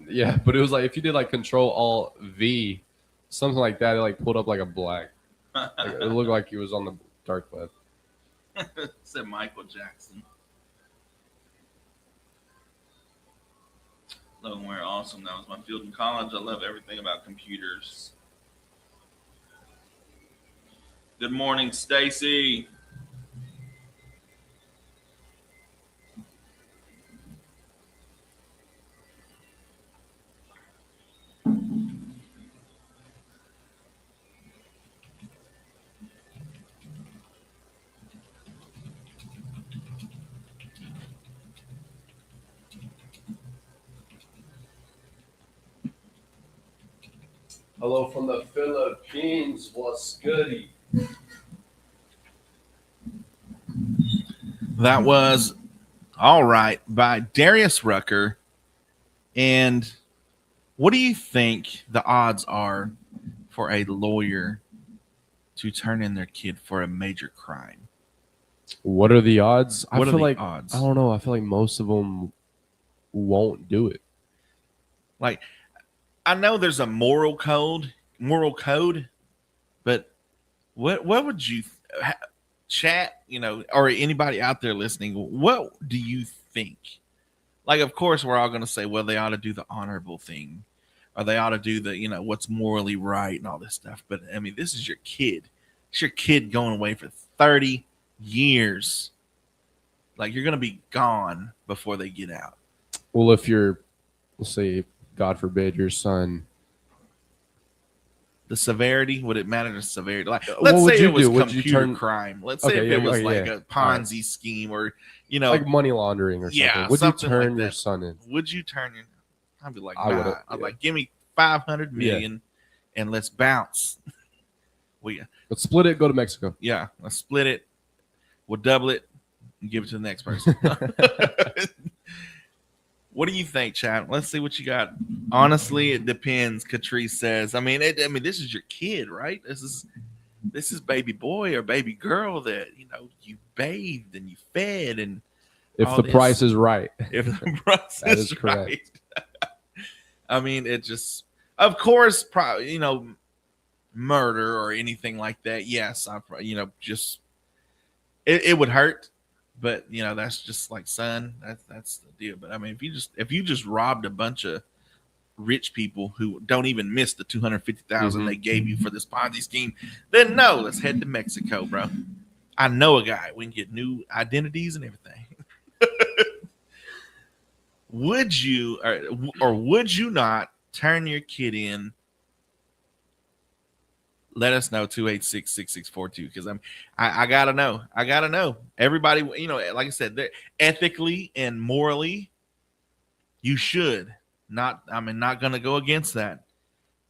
Yeah, but it was like if you did like control alt V, something like that, it like pulled up like a black. Like, it looked like he was on the dark web. Said Michael Jackson. Loganware, awesome. That was my field in college. I love everything about computers. Good morning, Stacy. Hello from the Philippines. What's goody? That was All Right by Darius Rucker. And what do you think the odds are for a lawyer to turn in their kid for a major crime? What are the odds? What I are feel the like odds? I don't know. I feel like most of them won't do it. Like, I know there's a moral code, but what would you chat, or anybody out there listening, what do you think? Like, of course, we're all going to say, well, they ought to do the honorable thing, or they ought to do the, what's morally right and all this stuff. But I mean, this is your kid. It's your kid going away for 30 years. Like, you're going to be gone before they get out. Well, if you're, let's say, God forbid, your son. The severity, would it matter the severity? Like, What let's would say you it was do? Would you computer turn- crime. Let's say Okay, if it yeah, was okay, like yeah. a Ponzi scheme, or Like money laundering or something. Yeah, Would you something like turn your that. son in? Would you turn your? I'd be like, I nah. would've, I'd yeah. like, give me 500 million, and let's bounce. Let's split it. Go to Mexico. Let's split it. We'll double it. and give it to the next person. What do you think, Chad? Let's see what you got. Honestly, it depends. Catrice says. I mean, this is your kid, right? This is baby boy or baby girl that you bathed and you fed and. If the price is right. If the price That is is correct. right. I mean, it just, of course, murder or anything like that. Yes, just it would hurt, but that's just like, son, that's the deal. But I mean, if you just robbed a bunch of rich people who don't even miss the 250,000 they gave you for this Ponzi scheme, then no, let's head to Mexico, bro. I know a guy. We can get new identities and everything. Would you or would you not turn your kid in? Let us know 286-6642 because I gotta know. Everybody, like I said, ethically and morally, you should not. Not gonna go against that,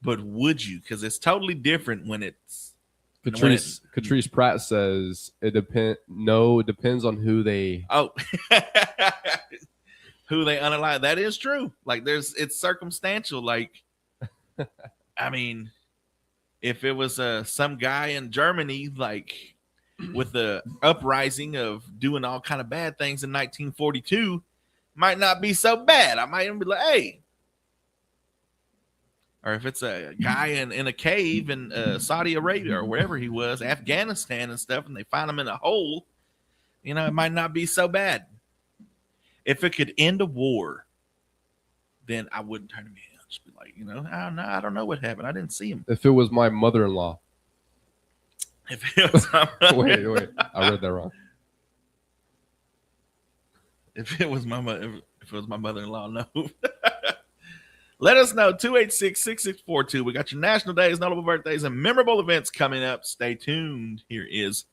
but would you? Because it's totally different when it's. Catrice Pratt says it depends on who they. Oh. Who they unalive. That is true. Like it's circumstantial. Like, I mean, if it was some guy in Germany, like with the uprising of doing all kind of bad things in 1942, might not be so bad. I might even be like, hey. Or if it's a guy in a cave in Saudi Arabia or wherever he was, Afghanistan and stuff, and they find him in a hole, it might not be so bad. If it could end a war, then I wouldn't turn him in. I'd just be like, I don't know what happened. I didn't see him. If it was my mother-in-law. If it was wait, I read that wrong. If it was my mother-in-law, no. Let us know 286-6642. We got your national days, notable birthdays, and memorable events coming up. Stay tuned. Here is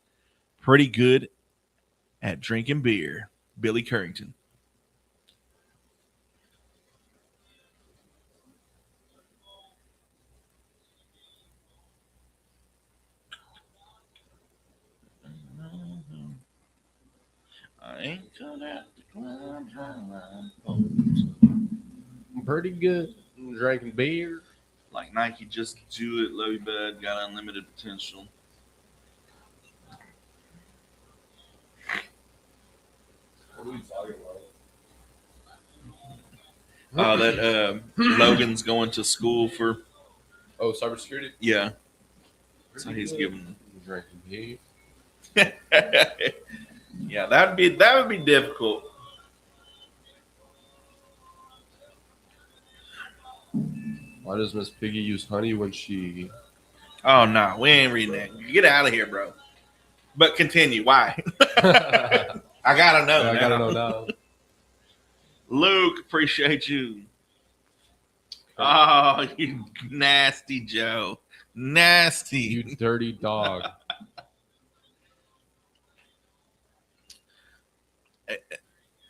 Pretty Good at Drinking Beer, Billy Currington. I ain't gonna have to climb high. Pretty good. Drinking beer. Like Nike, just do it, love you, bud. Got unlimited potential. What are we talking about? That Logan's going to school for. Oh, cybersecurity? Yeah. So he's giving. Drinking beer. Yeah, that would be difficult. Why does Miss Piggy use honey when she? Oh no, we ain't reading that. Get out of here, bro. But continue. Why? I gotta know. I gotta know now. Luke, appreciate you. Oh, you nasty Joe. Nasty. You dirty dog.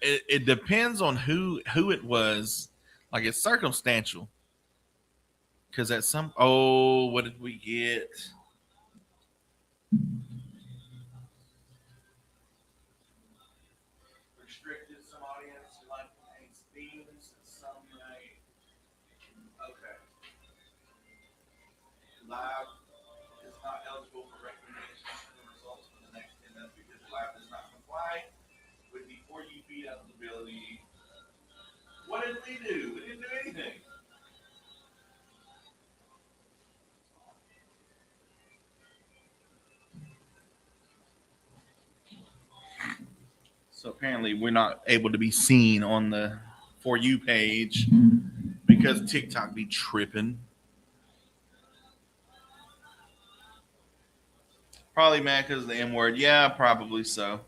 It depends on who it was. Like, it's circumstantial. Because at some... Oh, what did we get? Restricted some audience like themes, some like... Okay. Live is not eligible for recommendations for the results for the next 10 minutes because live does not comply with the 4U feed eligibility. What did we do? We didn't do anything. So apparently we're not able to be seen on the For You page because TikTok be tripping. Probably mad because of the M word. Yeah, probably so.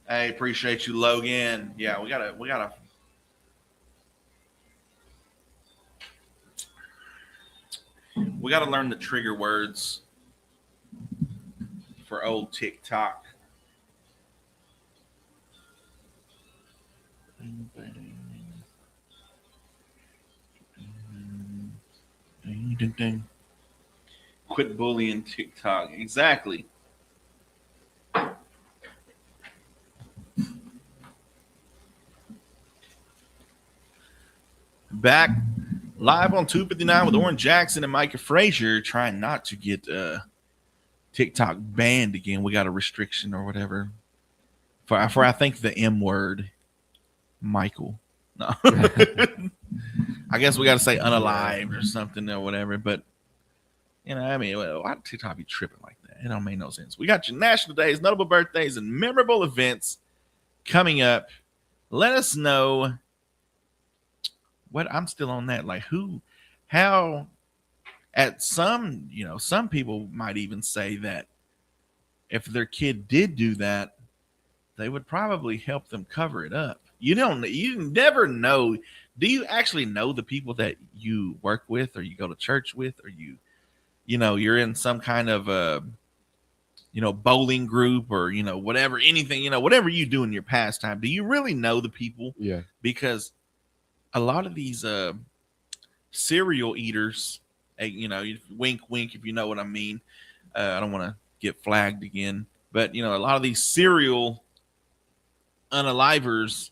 Hey, appreciate you, Logan. Yeah, we gotta learn the trigger words for old TikTok. Quit bullying TikTok. Exactly. Back live on 259 with Oran Jackson and Micah Frazier, trying not to get TikTok banned again. We got a restriction or whatever for I think the M word, Michael. No, I guess we got to say unalived or something or whatever. But I mean, why did TikTok be tripping like that? It don't make no sense. We got your national days, notable birthdays, and memorable events coming up. Let us know. What I'm still on that, like how at some people might even say that if their kid did do that, they would probably help them cover it up. You never know. Do you actually know the people that you work with or you go to church with, or you're in some kind of bowling group or whatever, anything, whatever you do in your pastime? Do you really know the people? Yeah. Because a lot of these cereal eaters, wink, wink, if you know what I mean. I don't want to get flagged again, but a lot of these cereal unalivers,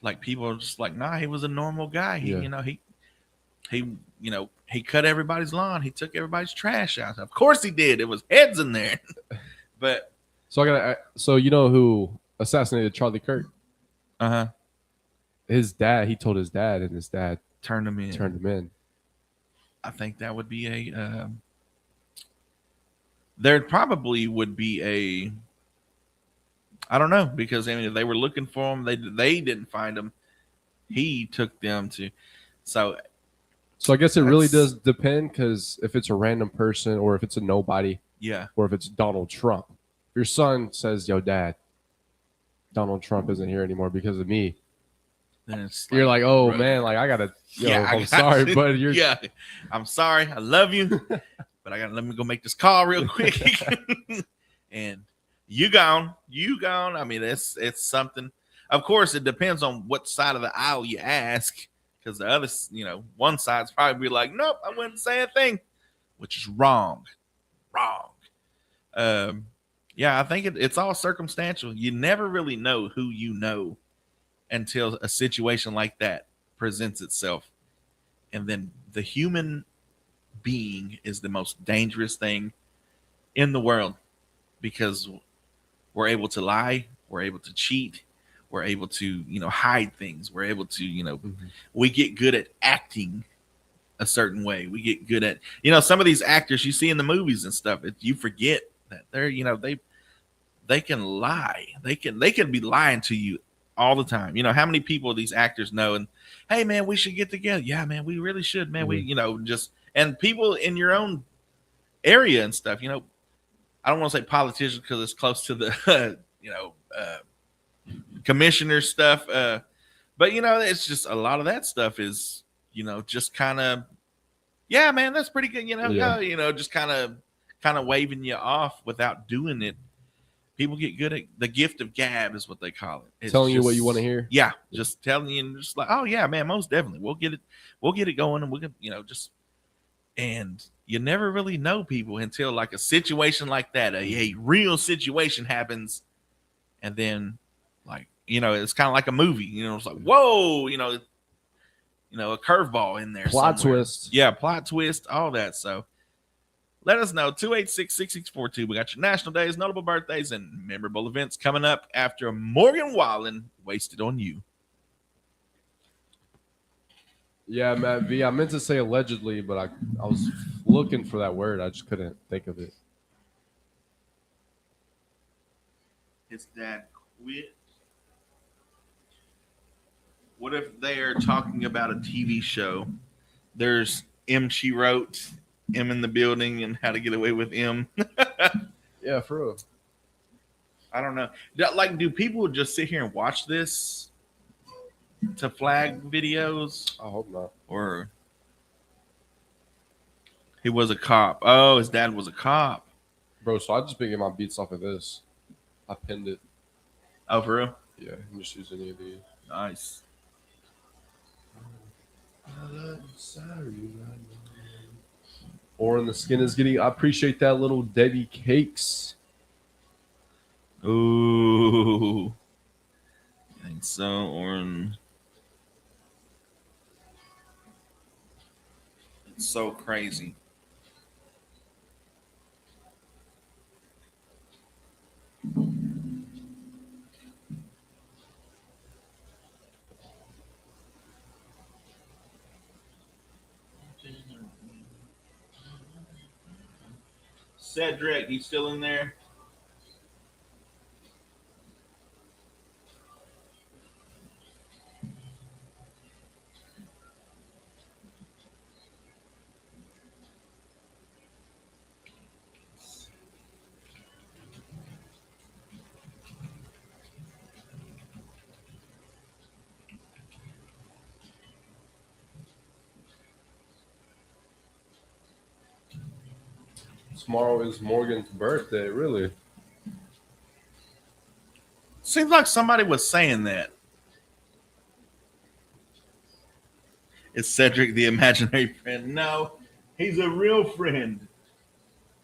like people are just like, nah, he was a normal guy. He cut everybody's lawn. He took everybody's trash out. Of course he did. It was heads in there. But so you know who assassinated Charlie Kirk? Uh-huh. His dad. He told his dad, and his dad turned him in. I think that would be there probably would be I don't know, because they were looking for him. They didn't find him. He took them to. So I guess it really does depend, because if it's a random person or if it's a nobody, yeah, or if it's Donald Trump, your son says, "Yo, Dad, Donald Trump isn't here anymore because of me." Then you're like, oh bro, man, like I gotta. I'm sorry, but you're. Yeah, I'm sorry. I love you, but let me go make this call real quick. And you gone. I mean, it's something. Of course, it depends on what side of the aisle you ask, because the other, one side's probably be like, nope, I wouldn't say a thing, which is wrong. Yeah, I think it's all circumstantial. You never really know who you know until a situation like that presents itself. And then the human being is the most dangerous thing in the world, because we're able to lie, we're able to cheat, we're able to, hide things. We're able to, we get good at acting a certain way. We get good at, some of these actors you see in the movies and stuff, you forget that they're, they can lie. They can be lying to you all the time. How many people these actors know, and hey man, we should get together. Yeah, man, we really should, man. We, and people in your own area and stuff, I don't want to say politicians because it's close to the, commissioner stuff. But it's just a lot of that stuff is, just kind of, yeah, man, that's pretty good. Just kind of waving you off without doing it. People get good at the gift of gab, is what they call it. It's telling you what you want to hear. Yeah, just telling you, and just like, oh yeah, man, most definitely, we'll get it going, and we'll get, and you never really know people until like a situation like that, a real situation happens, and then like it's kind of like a movie. It's like, whoa, a curveball in there, plot twist, plot twist, all that. So let us know, 286-6642. We got your national days, notable birthdays, and memorable events coming up after Morgan Wallen, Wasted on You. Yeah, Matt V. I meant to say allegedly, but I was looking for that word. I just couldn't think of it. His dad quit. What if they are talking about a TV show? There's M. She Wrote, M in the Building, and How to Get Away with M. Yeah, for real. I don't know. Do people just sit here and watch this to flag videos? I hope not. Or he was a cop. Oh, his dad was a cop. Bro, so I just been getting my beats off of this. I pinned it. Oh, for real? Yeah, I'm just using any of these. Nice. Oran, the skin is getting. I appreciate that little Debbie Cakes. Ooh. I think so, Oran. It's so crazy. Cedric, you still in there? Tomorrow is Morgan's birthday, really. Seems like somebody was saying that. Is Cedric the imaginary friend? No, he's a real friend.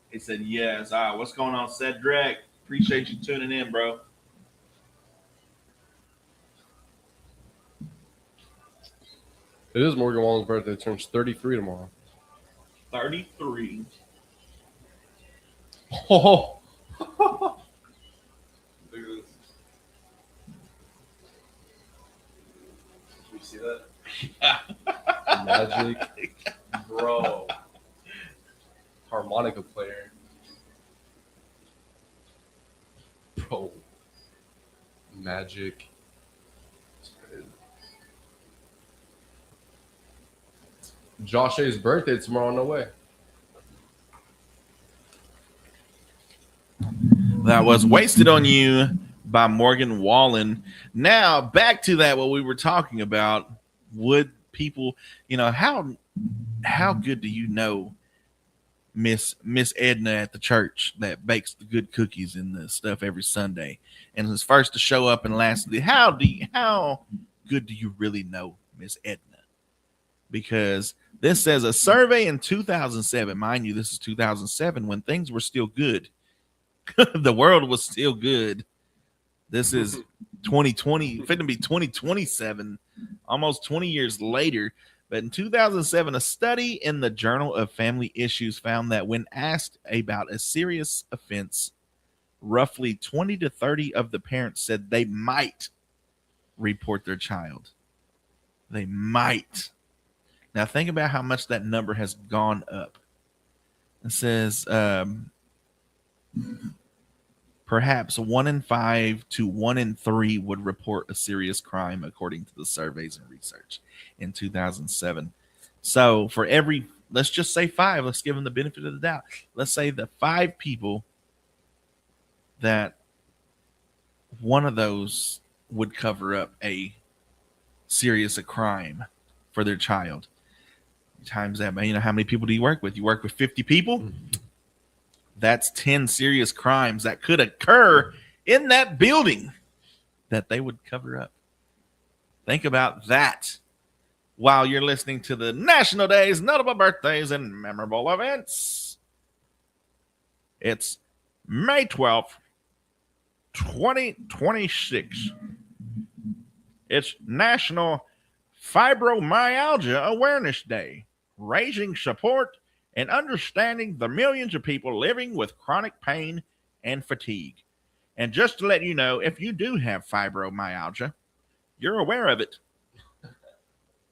He said yes. All right, what's going on, Cedric? Appreciate you tuning in, bro. It is Morgan Wallen's birthday. It turns 33 tomorrow. 33. Oh. Look at this. Did you see that? Magic. Bro. Harmonica player. Bro. Magic. Josh A's birthday tomorrow, no way. That was Wasted on You by Morgan Wallen. Now, back to that, what we were talking about. Would people, how good do you know Miss Edna at the church that bakes the good cookies and the stuff every Sunday and is first to show up and last? How good do you really know Miss Edna? Because this says a survey in 2007. Mind you, this is 2007 when things were still good. The world was still good. This is 2020, fitting to be 2027, almost 20 years later. But in 2007, a study in the Journal of Family Issues found that when asked about a serious offense, roughly 20 to 30 of the parents said they might report their child. They might. Now think about how much that number has gone up. It says perhaps 1 in 5 to 1 in 3 would report a serious crime, according to the surveys and research in 2007. So for every, let's just say 5, let's give them the benefit of the doubt. Let's say the 5 people that one of those would cover up a serious crime for their child. Times that, how many people do you work with? You work with 50 people? That's 10 serious crimes that could occur in that building that they would cover up. Think about that while you're listening to the National Days, Notable Birthdays, and Memorable Events. It's May 12th, 2026. It's National Fibromyalgia Awareness Day, raising support and understanding the millions of people living with chronic pain and fatigue. And just to let you know, if you do have fibromyalgia, you're aware of it.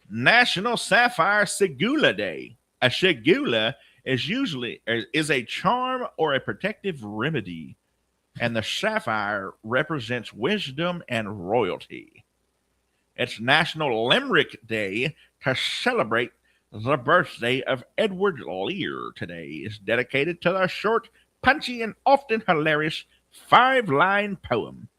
National Sapphire Segula Day. A segula is a charm or a protective remedy, and the sapphire represents wisdom and royalty. It's National Limerick Day to celebrate the birthday of Edward Lear. Today is dedicated to the short, punchy, and often hilarious 5-line poem.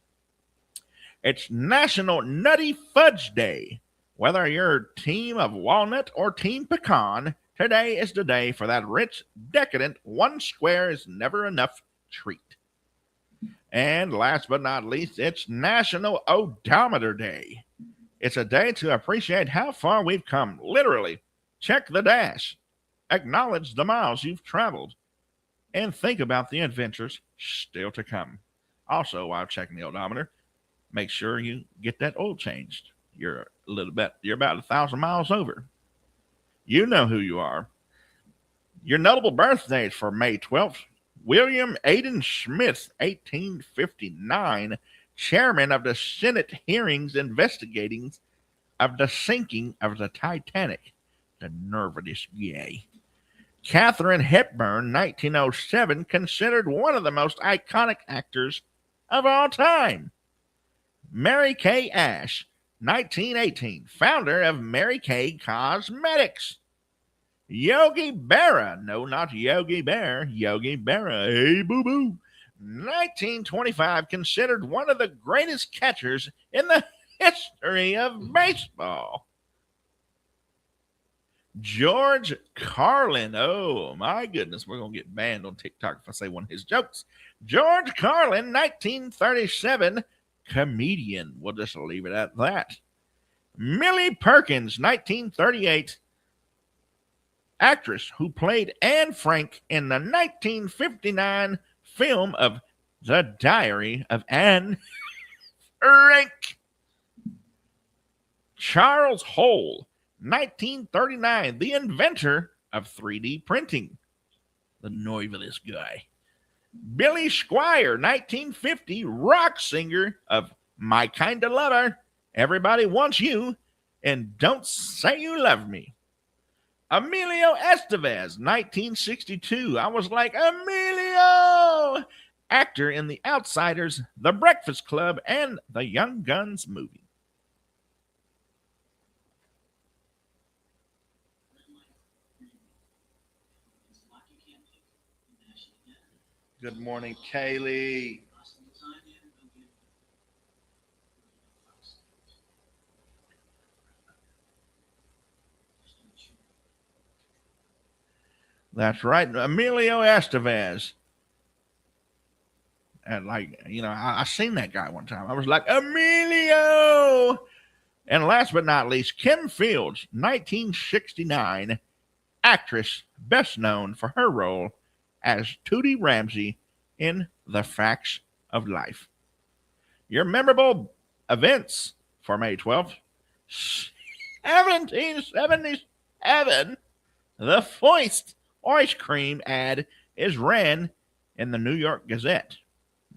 It's National Nutty Fudge Day. Whether you're team of walnut or team pecan, today is the day for that rich, decadent, one square is never enough treat. And last but not least, it's National Odometer Day. It's a day to appreciate how far we've come. Literally, check the dash. Acknowledge the miles you've traveled and think about the adventures still to come. Also, while checking the odometer, make sure you get that oil changed. You're about 1,000 miles over. You know who you are. Your notable birthdays for May 12th. William Aidan Smith, 1859, chairman of the Senate hearings investigating of the sinking of the Titanic. The nerve of this guy. Katharine Hepburn, 1907, considered one of the most iconic actors of all time. Mary Kay Ash, 1918, founder of Mary Kay Cosmetics. Yogi Berra, no, not Yogi Bear, Yogi Berra, hey boo boo. 1925, considered one of the greatest catchers in the history of baseball. George Carlin, oh my goodness, we're going to get banned on TikTok if I say one of his jokes. George Carlin, 1937, comedian. We'll just leave it at that. Millie Perkins, 1938, actress who played Anne Frank in the 1959 film of The Diary of Anne Frank. Charles Hole, 1939, the inventor of 3D printing. The nerve of this guy. Billy Squire, 1950, rock singer of My Kinda Lover, Everybody Wants You, and Don't Say You Love Me. Emilio Estevez, 1962. I was like, Emilio! Actor in The Outsiders, The Breakfast Club, and the Young Guns movie. Good morning, Kaylee. That's right, Emilio Estevez. And I seen that guy one time. I was like, Emilio! And last but not least, Kim Fields, 1969, actress best known for her role as Tootie Ramsey in The Facts of Life. Your memorable events for May 12th. 1777, the Foist ice cream ad is ran in the New York Gazette.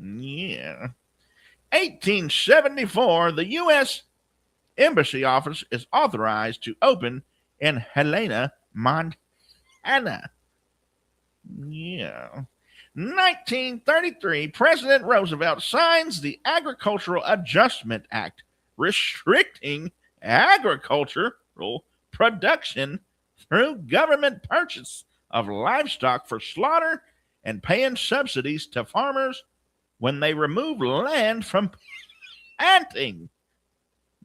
Yeah. 1874, the U.S. Embassy office is authorized to open in Helena, Montana. Yeah. 1933, President Roosevelt signs the Agricultural Adjustment Act, restricting agricultural production through government purchase of livestock for slaughter and paying subsidies to farmers when they remove land from planting.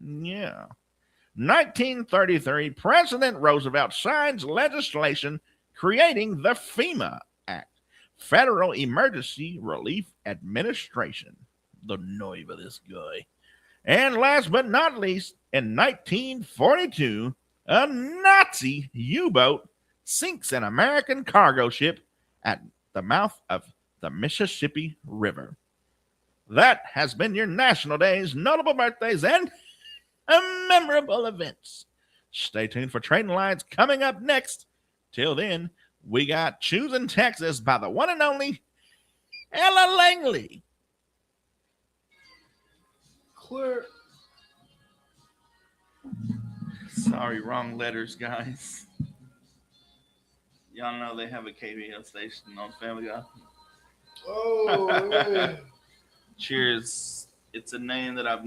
Yeah. 1933, President Roosevelt signs legislation creating the FEMA Act, Federal Emergency Relief Administration. The nerve of this guy. And last but not least, in 1942, a Nazi U-boat sinks an American cargo ship at the mouth of the Mississippi River. That has been your National Days, notable birthdays, and memorable events. Stay tuned for Trading Lines coming up next. Till then, we got Choosing Texas by the one and only Ella Langley. Clear. Sorry, wrong letters, guys. Y'all know they have a KBL station on Family Guy. Oh, man. Cheers. It's a name that I've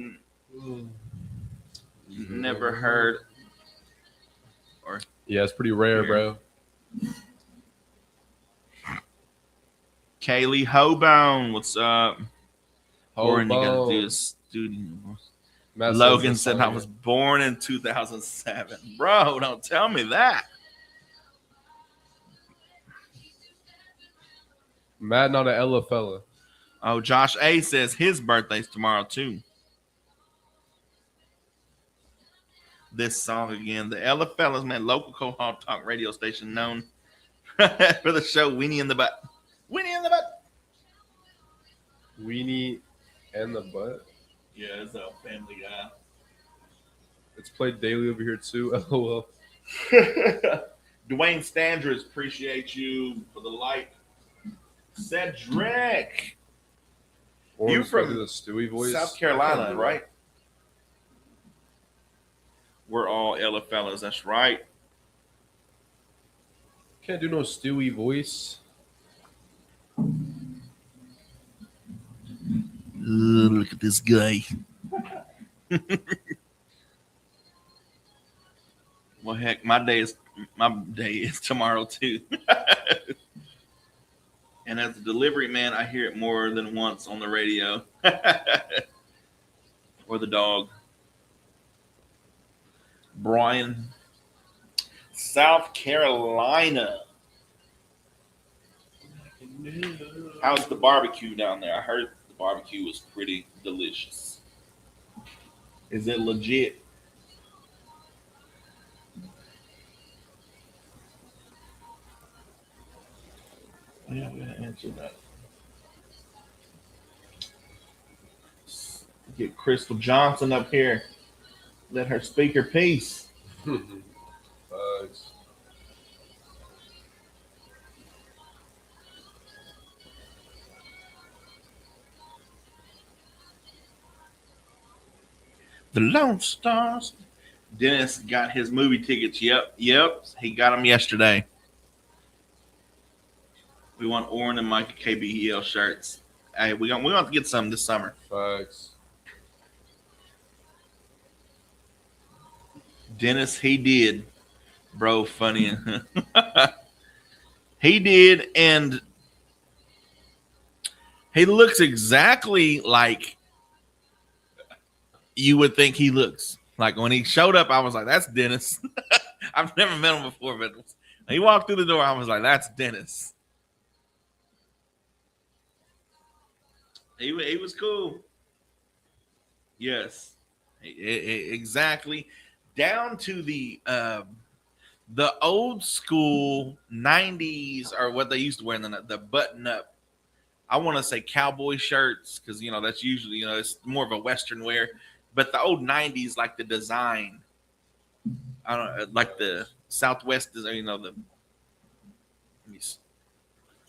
never heard. Or Yeah, it's pretty rare, bro. Kaylee Hobone, what's up? Oran, you gotta Hobone. do a studio. Matt Logan says said it's I on was here. born in 2007. Bro, don't tell me that. Mad not an Ella fella. Oh, Josh A says his birthday's tomorrow too. This song again, the Ella Fellas, man, local co-op talk radio station known for the show Weenie in the Butt. Weenie in the Butt. Weenie and the Butt. Yeah, it's a Family Guy. It's played daily over here too. LOL. Dwayne Standridge, appreciate you for the like. Cedric, You from the Stewie voice? South Carolina, right? We're all Ella fellas. That's right. Can't do no Stewie voice. Look at this guy. Well, heck, my day is tomorrow too. And as a delivery man, I hear it more than once on the radio. Or the dog. Brian, South Carolina. How's the barbecue down there? I heard the barbecue was pretty delicious. Is it legit? Yeah, I'm gonna answer that. Get Crystal Johnson up here. Let her speak her piece. The Lone Stars. Dennis got his movie tickets. Yep. He got them yesterday. We want Oran and Micah KBEL shirts. Hey, we want to get some this summer. Facts. Dennis, he did. Bro, funny. He did, and he looks exactly like you would think he looks. Like when he showed up, I was like, that's Dennis. I've never met him before, but when he walked through the door, I was like, that's Dennis. He was cool. Yes, exactly. Down to the old school 90s, or what they used to wear, the button up. I want to say cowboy shirts, because that's usually it's more of a Western wear. But the old 90s, like the design, I don't know, like the Southwest design.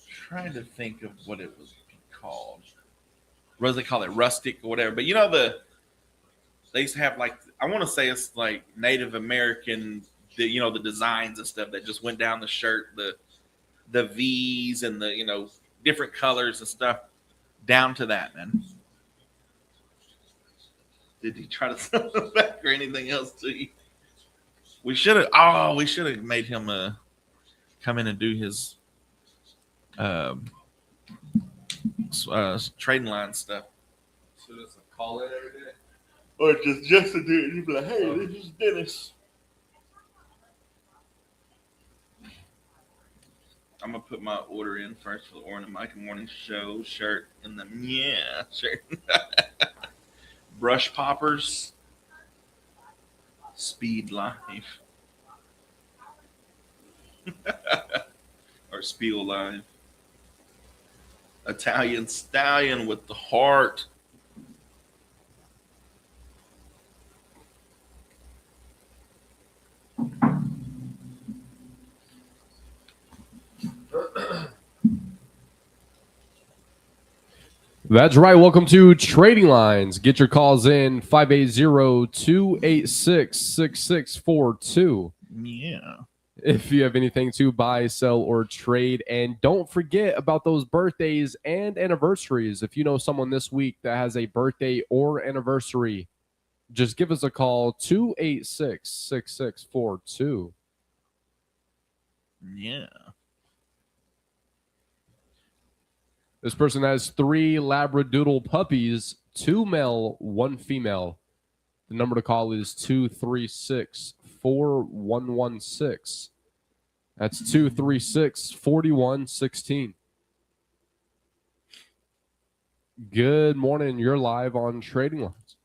Trying to think of what it was called. What do they call it? Rustic or whatever. But they used to have I want to say it's like Native American, the designs and stuff that just went down the shirt, the V's and the different colors and stuff, down to that, man. Did he try to sell it back or anything else to you? We should have made him come in and do his trading line stuff. So just call in every day? Or just to do it. You'd be like, hey, this is Dennis. I'm going to put my order in first for the Oran and Micah Morning Show shirt and the shirt. Brush Poppers. Speed Life. Or Spiel Live. Italian Stallion with the heart. That's right. Welcome to Trading Lines. Get your calls in 580-286-6642. Yeah. If you have anything to buy, sell, or trade. And don't forget about those birthdays and anniversaries. If you know someone this week that has a birthday or anniversary, just give us a call, 286-6642. Yeah. This person has 3 Labradoodle puppies, 2 male, 1 female. The number to call is 236-4116. That's 236-4116. Good morning. You're live on Trading Lines.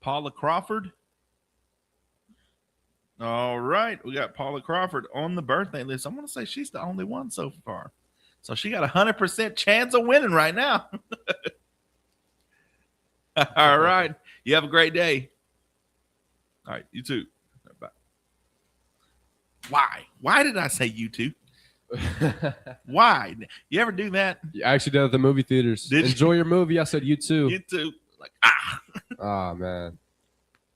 Paula Crawford. All right. We got Paula Crawford on the birthday list. I'm going to say she's the only one so far. So she got a 100% chance of winning right now. All right. You have a great day. All right. You too. Bye. Why? Why did I say you too? Why? You ever do that? You actually did it at the movie theaters. Did you? Enjoy your movie. I said you too. You too. Like, Oh, man.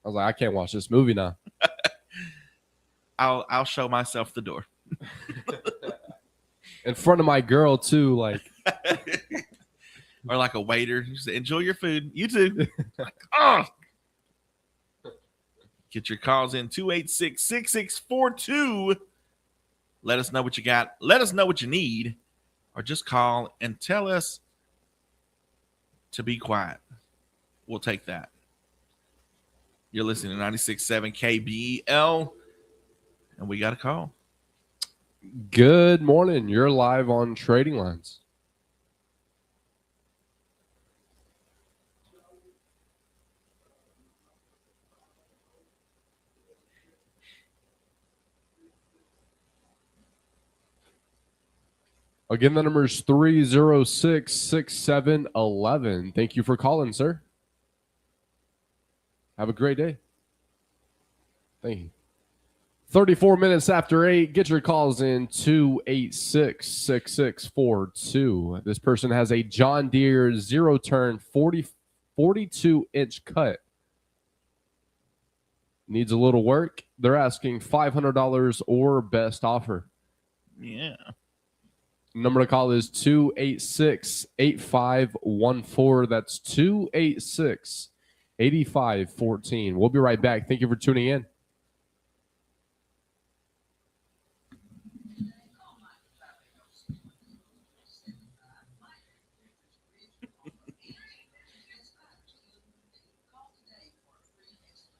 I was like, I can't watch this movie now. I'll show myself the door. In front of my girl, too. Like, Or like a waiter. You say, enjoy your food. You too. Like, oh. Get your calls in 286-6642. Let us know what you got. Let us know what you need. Or just call and tell us to be quiet. We'll take that. You're listening to 96.7 KBEL. And we got a call. good morning. You're live on Trading Lines. Again, the number is 306-6711. Thank you for calling, sir. Have a great day. Thank you. 34 minutes after 8. Get your calls in 286-6642. This person has a John Deere zero-turn 42-inch cut. Needs a little work. They're asking $500 or best offer. Yeah. Number to call is 286-8514. That's 286-8514. We'll be right back. Thank you for tuning in.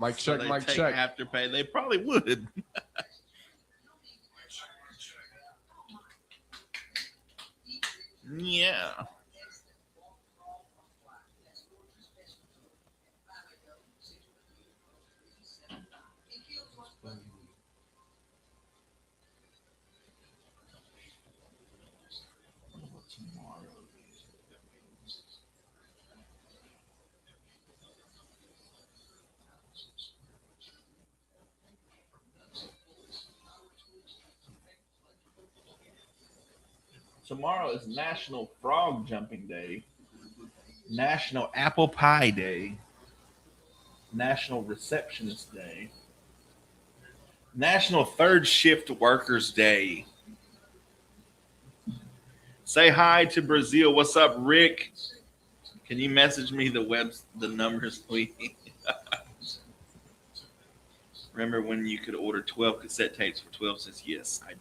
Mic check, So they mic take check. Afterpay. They probably would. Yeah. Tomorrow is National Frog Jumping Day, National Apple Pie Day, National Receptionist Day, National Third Shift Workers Day. Say hi to Brazil. What's up, Rick? Can you message me the numbers, please? Remember when you could order 12 cassette tapes for 12 cents? Yes, I do.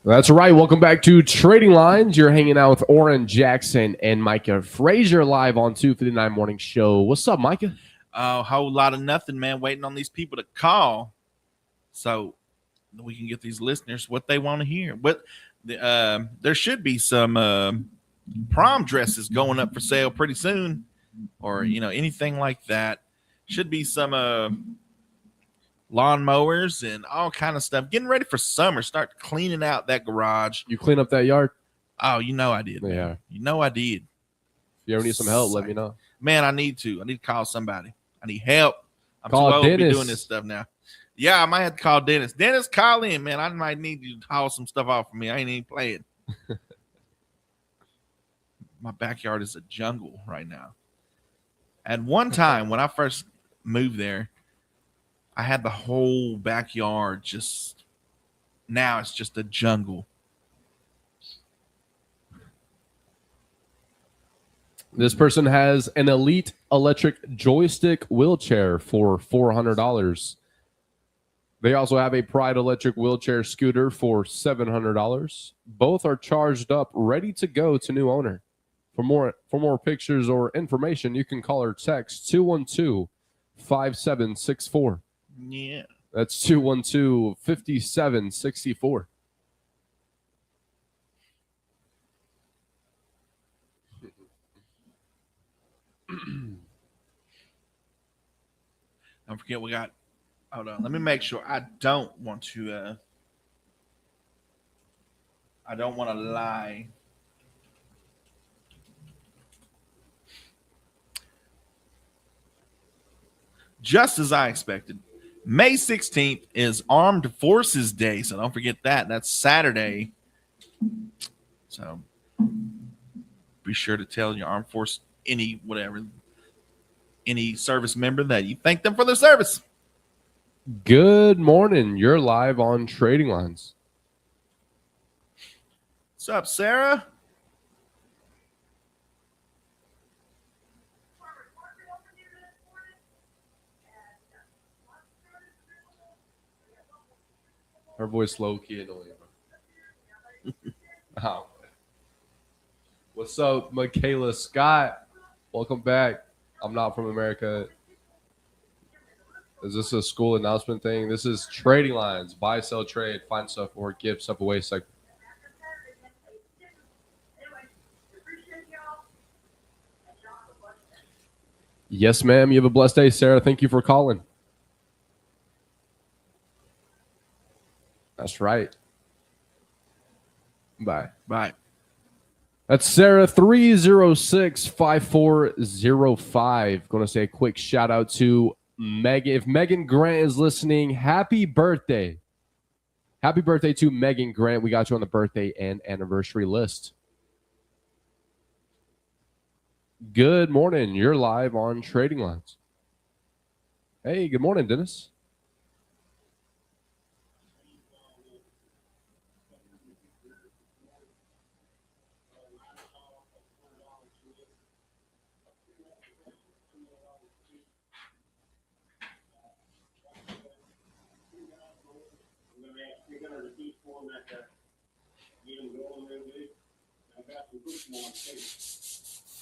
That's right. Welcome back to Trading Lines. You're hanging out with Oran, Jackson, and Micah Frazier live on 259 Morning Show. What's up, Micah? A whole lot of nothing, man. Waiting on these people to call so we can get these listeners what they want to hear. There should be some prom dresses going up for sale pretty soon, or anything like that. Should be some lawnmowers and all kind of stuff. Getting ready for summer. Start cleaning out that garage. You clean up that yard? Oh, I did. Man. Yeah. I did. If you ever need some help, let me know. Man, I need to call somebody. I need help. I'm Call too old to Dennis. be doing this stuff now. Yeah, I might have to call Dennis. Dennis, call in, man. I might need you to haul some stuff off for me. I ain't even playing. My backyard is a jungle right now. At one time, when I first moved there, I had the whole backyard now it's just a jungle. This person has an Elite electric joystick wheelchair for $400. They also have a Pride electric wheelchair scooter for $700. Both are charged up, ready to go to new owner. For more pictures or information, you can call or text 212-5764. Yeah. That's 212-5764. Don't forget we got. Hold on. Let me make sure. I don't want to lie. Just as I expected, May 16th is Armed Forces Day, so don't forget that. That's Saturday. So be sure to tell your armed force any service member that you thank them for their service. Good morning. You're live on Trading Lines. What's up, Sarah? Her voice low key annoying. Oh. What's up, Michaela Scott? Welcome back. I'm not from America. Is this a school announcement thing? This is Trading Lines. Buy, sell, trade, find stuff, or give stuff away. Segment. Yes, ma'am. You have a blessed day, Sarah. Thank you for calling. That's right. Bye. Bye. That's Sarah 306-5405. Going to say a quick shout out to Megan. If Megan Grant is listening, happy birthday. Happy birthday to Megan Grant. We got you on the birthday and anniversary list. Good morning. You're live on Trading Lines. Hey, good morning, Dennis.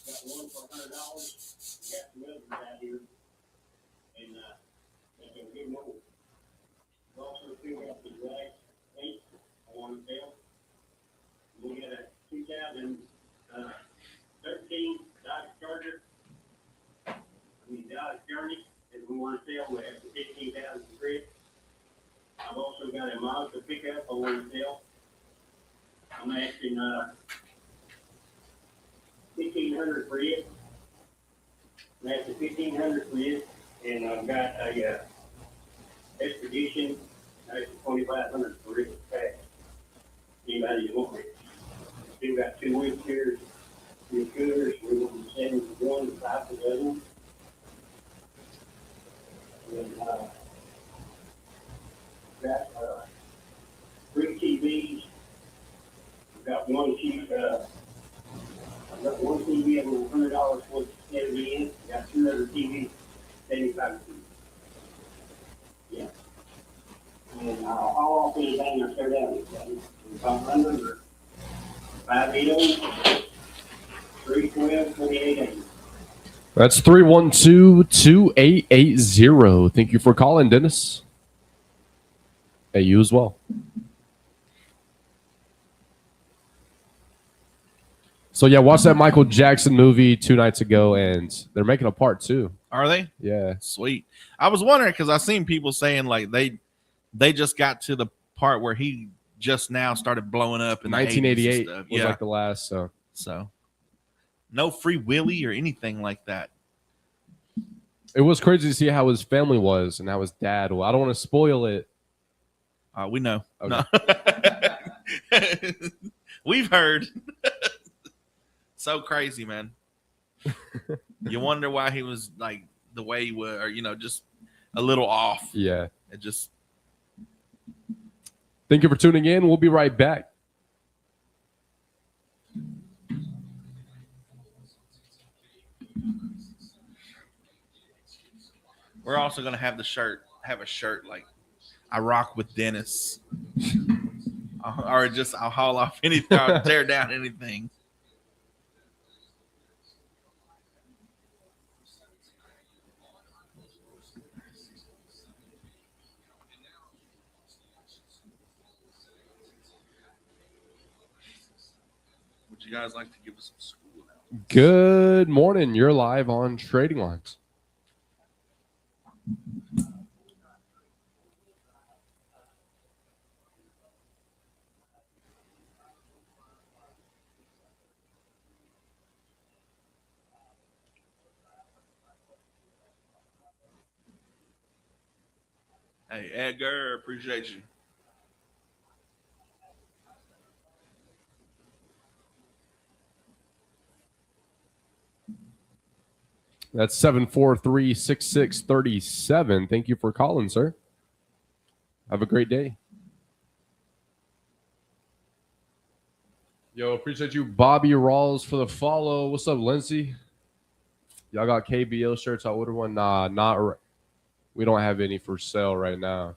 Got one for $100. Got some others out here, and they can give them over. Also, fill out the last 8 I want to sell. We got a 2013 Dodge Charger. Dodge Journey, and we want to sell. We have the 15,000 for it. I've also got a Mazda pickup I want to sell. I'm asking $1,500 for it. That's the $1,500 for it, and I've got a Expedition. That's $2,500 for it. Cash. Anybody you want it? Still got 2 wheelchairs, 2 scooters. We want 7 for one, 5 for the other one. And got 3 TVs. We've got one sheet. I've got one TV at $100 for the in. Got 2 other TVs, 75 feet. Yeah. And I'll off anything I start out with. 500 or 580, 312, 2880. That's 312-2880. Thank you for calling, Dennis. Hey, you as well. So, yeah, watch that Michael Jackson movie 2 nights ago, and they're making a part 2. Are they? Yeah. Sweet. I was wondering because I seen people saying like they just got to the part where he just now started blowing up in 1988 the 80s and stuff. was like the last. So no Free Willy or anything like that. It was crazy to see how his family was and how his dad was. I don't want to spoil it. We know. Okay. No. We've heard. So crazy, man. You wonder why he was like the way he was, or just a little off. Yeah. It just. Thank you for tuning in. We'll be right back. We're also gonna have a shirt like I rock with Dennis, or just I'll haul off anything, I'll tear down anything. Would you guys like to give us some school now? Good morning. You're live on Trading Lines. Hey, Edgar, appreciate you. That's 743-6637. Thank you for calling, sir. Have a great day. Yo, appreciate you, Bobby Rawls, for the follow. What's up, Lindsay? Y'all got KBO shirts? I ordered one. Nah, we don't have any for sale right now.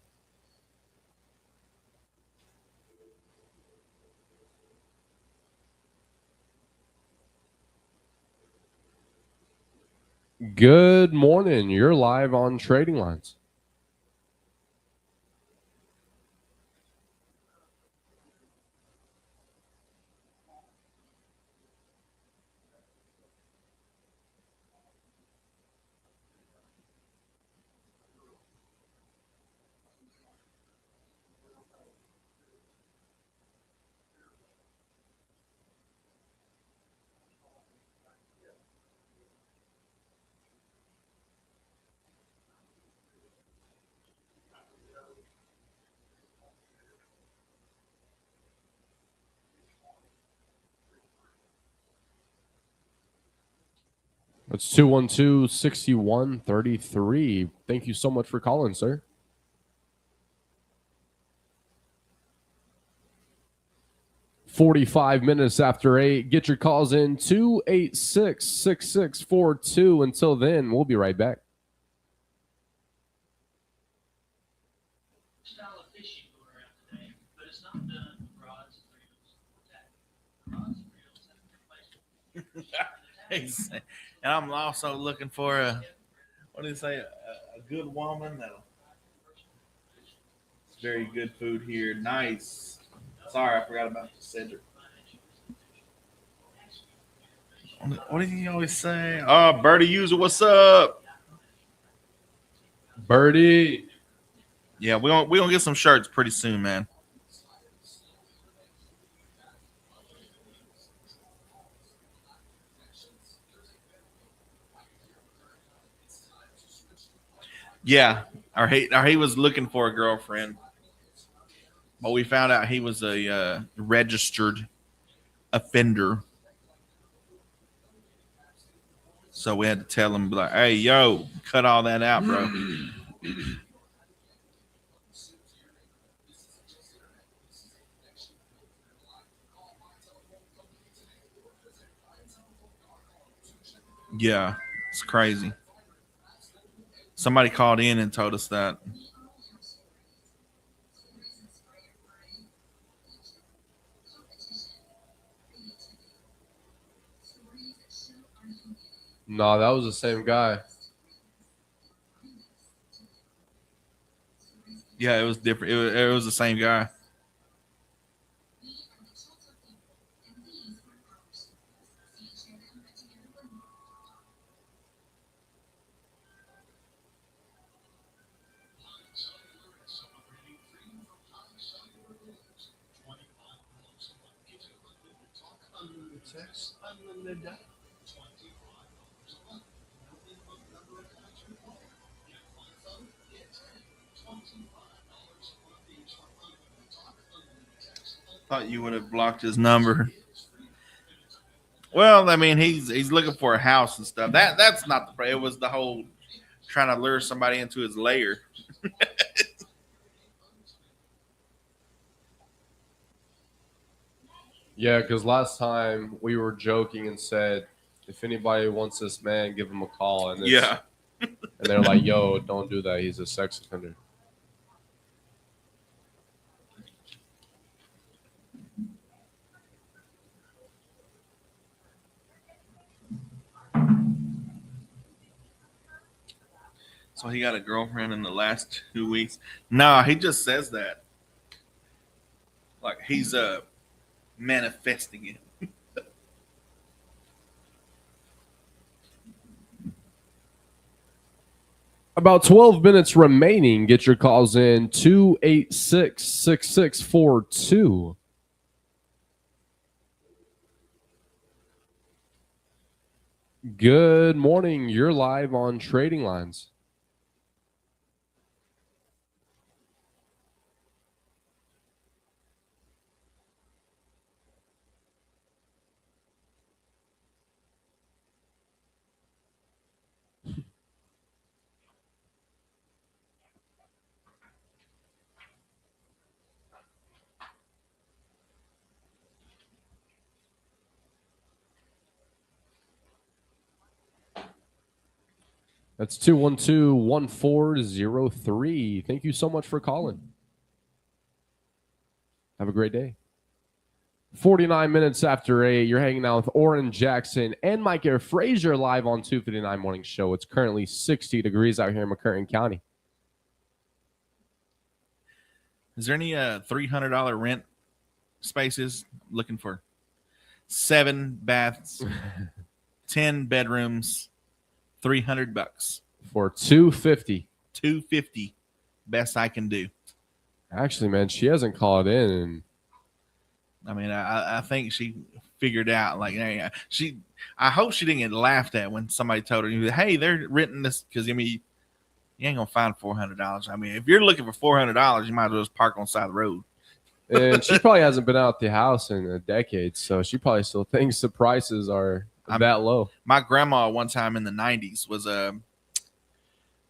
Good morning. You're live on Trading Lines. That's 212-6133. Thank you so much for calling, sir. $45 after 8. Get your calls in 286-6642. Until then, we'll be right back. Style of fishing going around today, but it's not done with rods and reels or tackle. Rods and reels have been replaced. And I'm also looking for what do you say? A good woman that'll. It's very good food here. Nice. Sorry, I forgot about the Cedric. What did he always say? Oh, Birdie User, what's up? Birdie. Yeah, we gonna get some shirts pretty soon, man. Yeah, or he was looking for a girlfriend, but we found out he was a registered offender. So we had to tell him, like, hey, yo, cut all that out, bro. Yeah, it's crazy. Somebody called in and told us that. No, that was the same guy. Yeah, it was different. It was the same guy. Thought you would have blocked his number. Well, I mean, he's looking for a house and stuff. That's not the. It was the whole trying to lure somebody into his lair. Yeah, because last time we were joking and said, if anybody wants this man, give him a call. And Yeah. And they're like, yo, don't do that. He's a sex offender. So he got a girlfriend in the last 2 weeks. Nah, he just says that. Like he's manifesting it. About 12 minutes remaining. Get your calls in 286-6642. Good morning. You're live on Trading Lines. That's 212-1403. Thank you so much for calling. Have a great day. 49 minutes after 8, you're hanging out with Oran Jackson and Micah Frazier live on 259 Morning Show. It's currently 60 degrees out here in McCurtain County. Is there any $300 rent spaces? Looking for 7 baths, 10 bedrooms, $300. For $250. $250. Best I can do. Actually, man, she hasn't called in. And I mean, I think she figured out, like, hey, I hope she didn't get laughed at when somebody told her, hey, they're renting this, because, I mean, you ain't going to find $400. I mean, if you're looking for $400, you might as well just park on the side of the road. And she probably hasn't been out the house in a decade, so she probably still thinks the prices are that low. My grandma one time in the 90s was,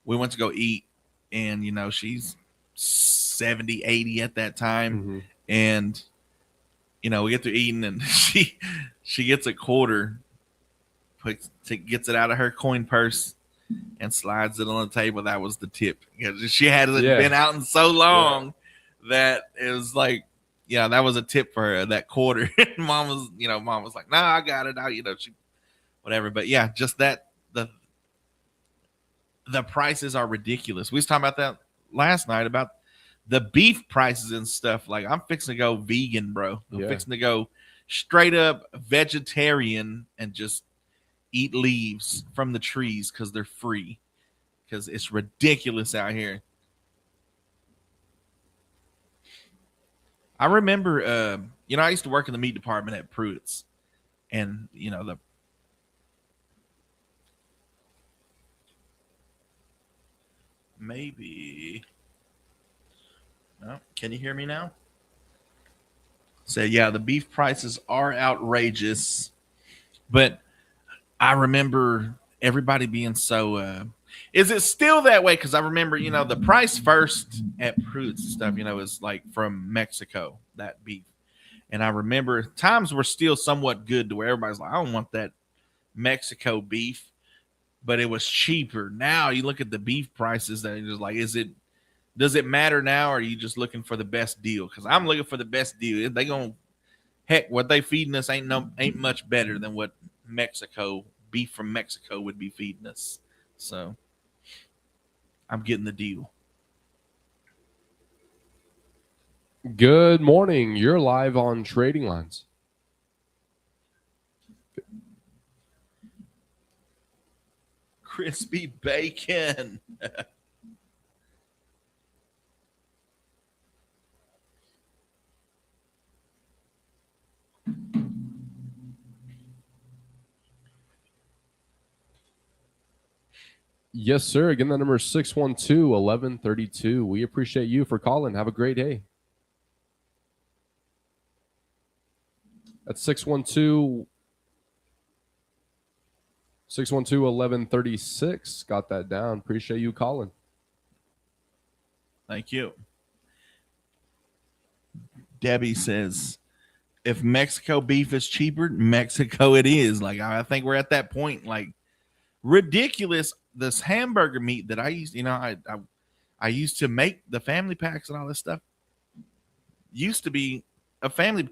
we went to go eat, and, you know, she's 70, 80 at that time. Mm-hmm. And, you know, we get to eating, and she gets a quarter, gets it out of her coin purse, and slides it on the table. That was the tip. She hadn't been out in so long that it was like, yeah, that was a tip for her, that quarter. Mom was like, nah, I got it. Whatever. But yeah, just that, the prices are ridiculous. We was talking about that last night, about the beef prices and stuff. Like, I'm fixing to go vegan, bro. I'm fixing to go straight up vegetarian and just eat leaves from the trees because they're free, because it's ridiculous out here. I remember, I used to work in the meat department at Pruitt's, and, can you hear me now? So, yeah, the beef prices are outrageous, but I remember everybody being so, is it still that way? Because I remember, the price first at Pruitt's stuff, is like from Mexico, that beef. And I remember times were still somewhat good to where everybody's like, I don't want that Mexico beef, but it was cheaper. Now you look at the beef prices that are just like, does it matter now? Or are you just looking for the best deal? Because I'm looking for the best deal. What they feeding us ain't much better than what beef from Mexico would be feeding us. So I'm getting the deal. Good morning. You're live on Trading Lines. Crispy bacon. Yes, sir. Again, that number is 612-1132. We appreciate you for calling. Have a great day. That's 612-1136. Got that down. Appreciate you calling. Thank you. Debbie says, if Mexico beef is cheaper, Mexico it is. Like, I think we're at that point. Like, ridiculous. This hamburger meat that I used, I used to make the family packs and all this stuff. Used to be a family,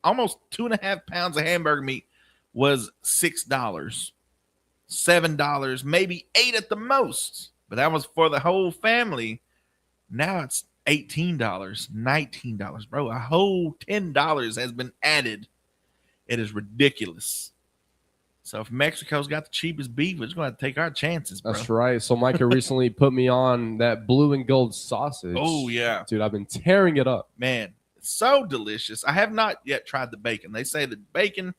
almost 2.5 pounds of hamburger meat was $6, $7, maybe $8 at the most. But that was for the whole family. Now it's $18, $19, bro. A whole $10 has been added. It is ridiculous. So if Mexico's got the cheapest beef, we're just going to take our chances, bro. That's right. So Micah recently put me on that blue and gold sausage. Oh, yeah. Dude, I've been tearing it up. Man, it's so delicious. I have not yet tried the bacon. They say the bacon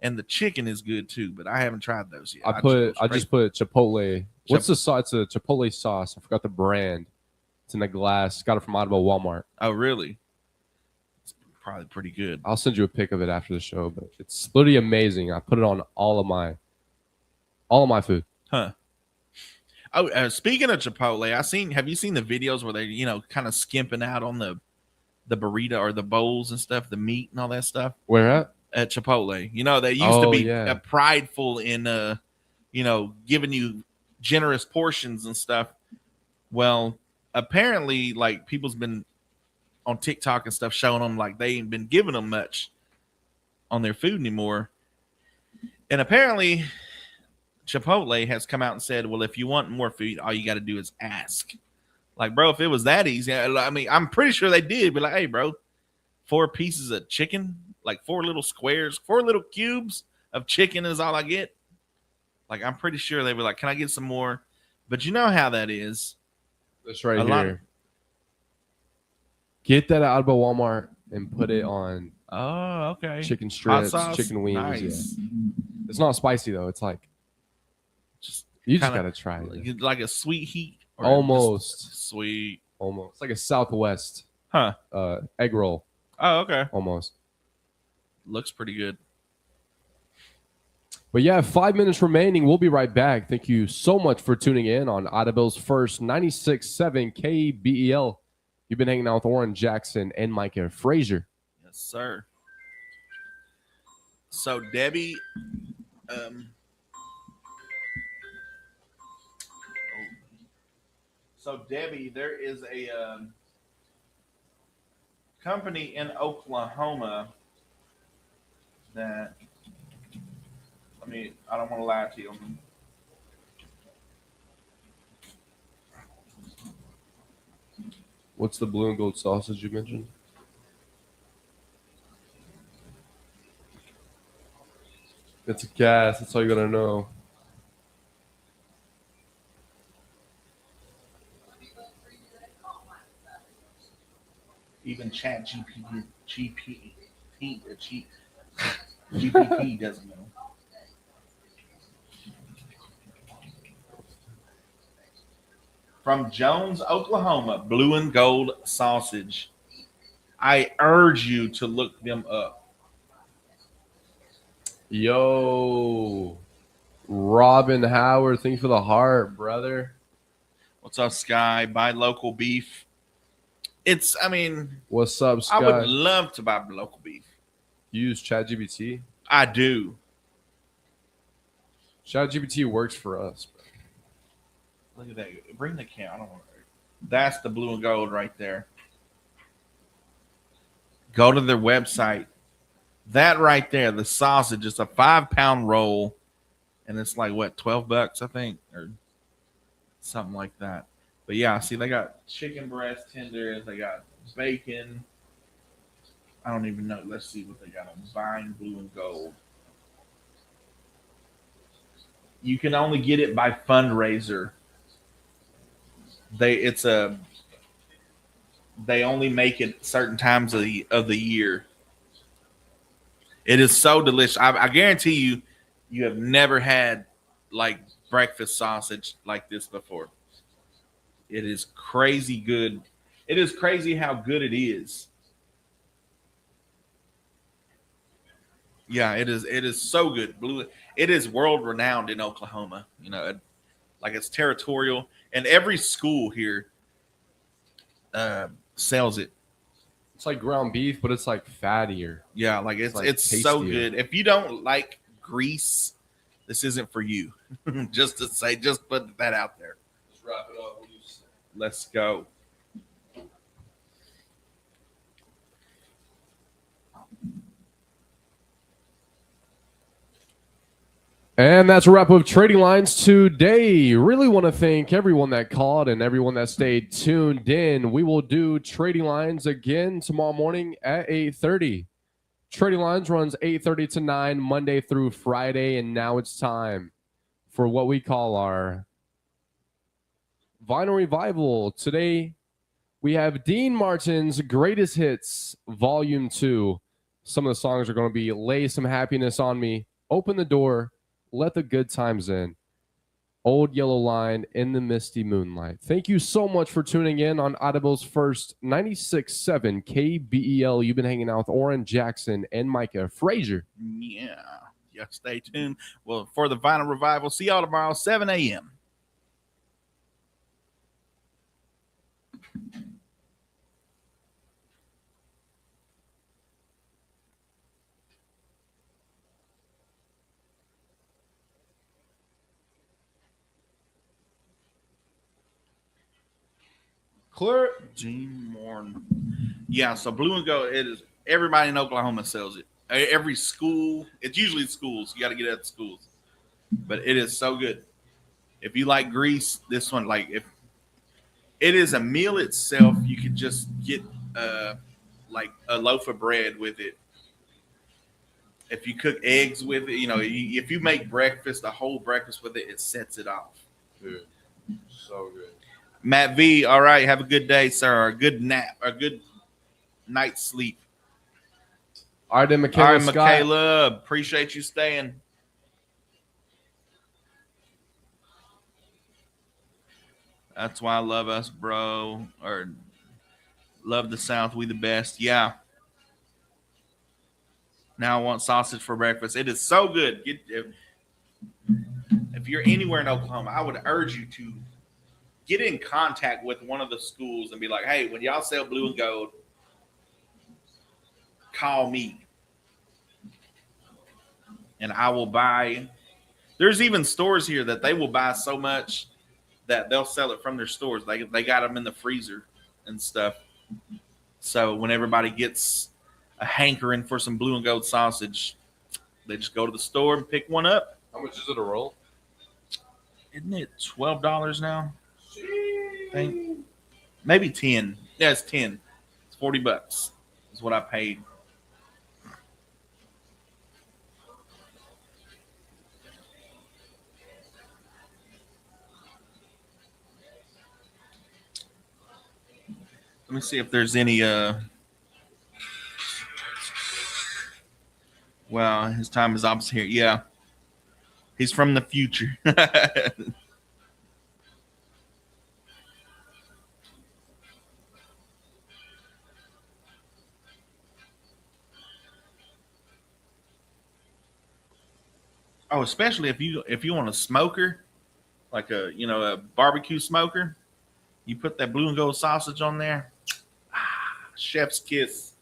and the chicken is good too, but I haven't tried those yet. I just put Chipotle. What's the sauce? It's a Chipotle sauce. I forgot the brand. It's in a glass. Got it from out of a Walmart. Oh, really? It's probably pretty good. I'll send you a pic of it after the show, but it's literally amazing. I put it on all of my food. Huh. Oh, speaking of Chipotle, have you seen the videos where they, kind of skimping out on the burrito or the bowls and stuff, the meat and all that stuff? Where at? At Chipotle. They used to be prideful in, giving you generous portions and stuff. Well, apparently, like people's been on TikTok and stuff showing them like they ain't been giving them much on their food anymore. And apparently, Chipotle has come out and said, well, if you want more food, all you got to do is ask. Like, bro, if it was that easy, I mean, I'm pretty sure they did. Be like, hey, bro, 4 pieces of chicken, like 4 little squares, 4 little cubes of chicken is all I get. Like, I'm pretty sure they were like, can I get some more? But you know how that is. That's right A lot here. of- Get that out of Walmart and put it on Oh, okay. chicken Hot strips, sauce? chicken wings. Nice. Yeah. It's not spicy though. It's like Just you just kinda gotta try it. Get like a sweet heat. Or Almost. just sweet. Almost. It's like a Southwest Huh. egg roll. Oh, okay. Almost. Looks pretty good. But yeah, 5 minutes remaining. We'll be right back. Thank you so much for tuning in on Audible's first 96.7 KBEL. You've been hanging out with Oran, Jackson, and Micah Frazier. Yes, sir. So Debbie, there is a company in Oklahoma that, I don't want to lie to you. What's the blue and gold sausage you mentioned? It's a gas. That's all you gotta know. Even Chat GPT doesn't know. From Jones, Oklahoma, blue and gold sausage. I urge you to look them up. Yo, Robin Howard, thanks for the heart, brother. What's up, Sky? Buy local beef. What's up, Scott? I would love to buy local beef. Use ChatGPT. I do. ChatGPT works for us. Bro. Look at that. Bring the can. I don't want to. That's the blue and gold right there. Go to their website. That right there, the sausage is a 5-pound roll, and it's like what, $12, I think, or something like that. But yeah, see, they got chicken breast tenders, they got bacon. I don't even know. Let's see what they got on Vine Blue and Gold. You can only get it by fundraiser. They only make it certain times of the year. It is so delicious. I guarantee you, you have never had like breakfast sausage like this before. It is crazy good. It is crazy how good it is. Yeah, it is. It is so good. It is world renowned in Oklahoma. You know, like it's territorial, and every school here sells it. It's like ground beef, but it's like fattier. Yeah, like it's tastier. so good. If you don't like grease, this isn't for you. Just put that out there. Let's wrap it up. Let's go. And that's a wrap of Trading Lines today. Really want to thank everyone that called and everyone that stayed tuned in. We will do Trading Lines again tomorrow morning at 8:30. Trading Lines runs 8:30 to 9 Monday through Friday, and now it's time for what we call our Vinyl Revival. Today we have Dean Martin's Greatest Hits Volume 2. Some of the songs are going to be Lay Some Happiness on Me, Open the Door, Let the Good Times In, Old Yellow Line, In the Misty Moonlight. Thank you so much for tuning in on Audible's first 96.7 KBEL. You've been hanging out with Oran, Jackson, and Micah Frazier. Yeah. Stay tuned. Well, for the Vinyl Revival, see y'all tomorrow, 7 a.m. Clear. Gene Morn. Yeah, so Blue and Gold, it is everybody in Oklahoma sells it. Every school, it's usually schools. You got to get it at the schools. But it is so good. If you like grease, this one, like if it is a meal itself, you could just get like a loaf of bread with it. If you cook eggs with it, if you make breakfast, a whole breakfast with it, it sets it off. Dude, so good. Matt V, all right, have a good day, sir. A good nap, a good night's sleep. All right, then, All Michaela right, Scott. Michaela, appreciate you staying. That's why I love us, bro. Or love the South. We the best. Yeah. Now I want sausage for breakfast. It is so good. If you're anywhere in Oklahoma, I would urge you to get in contact with one of the schools and be like, hey, when y'all sell Blue and Gold, call me. And I will buy. There's even stores here that they will buy so much that they'll sell it from their stores. They got them in the freezer and stuff. So when everybody gets a hankering for some Blue and Gold sausage, they just go to the store and pick one up. How much is it a roll? Isn't it $12 now? I think maybe 10. Yeah, it's 10. It's $40. Is what I paid. Let me see if there's any wow, his time is opposite here. Yeah. He's from the future. Oh, especially if you want a smoker, like a barbecue smoker, you put that Blue and Gold sausage on there. Chef's kiss.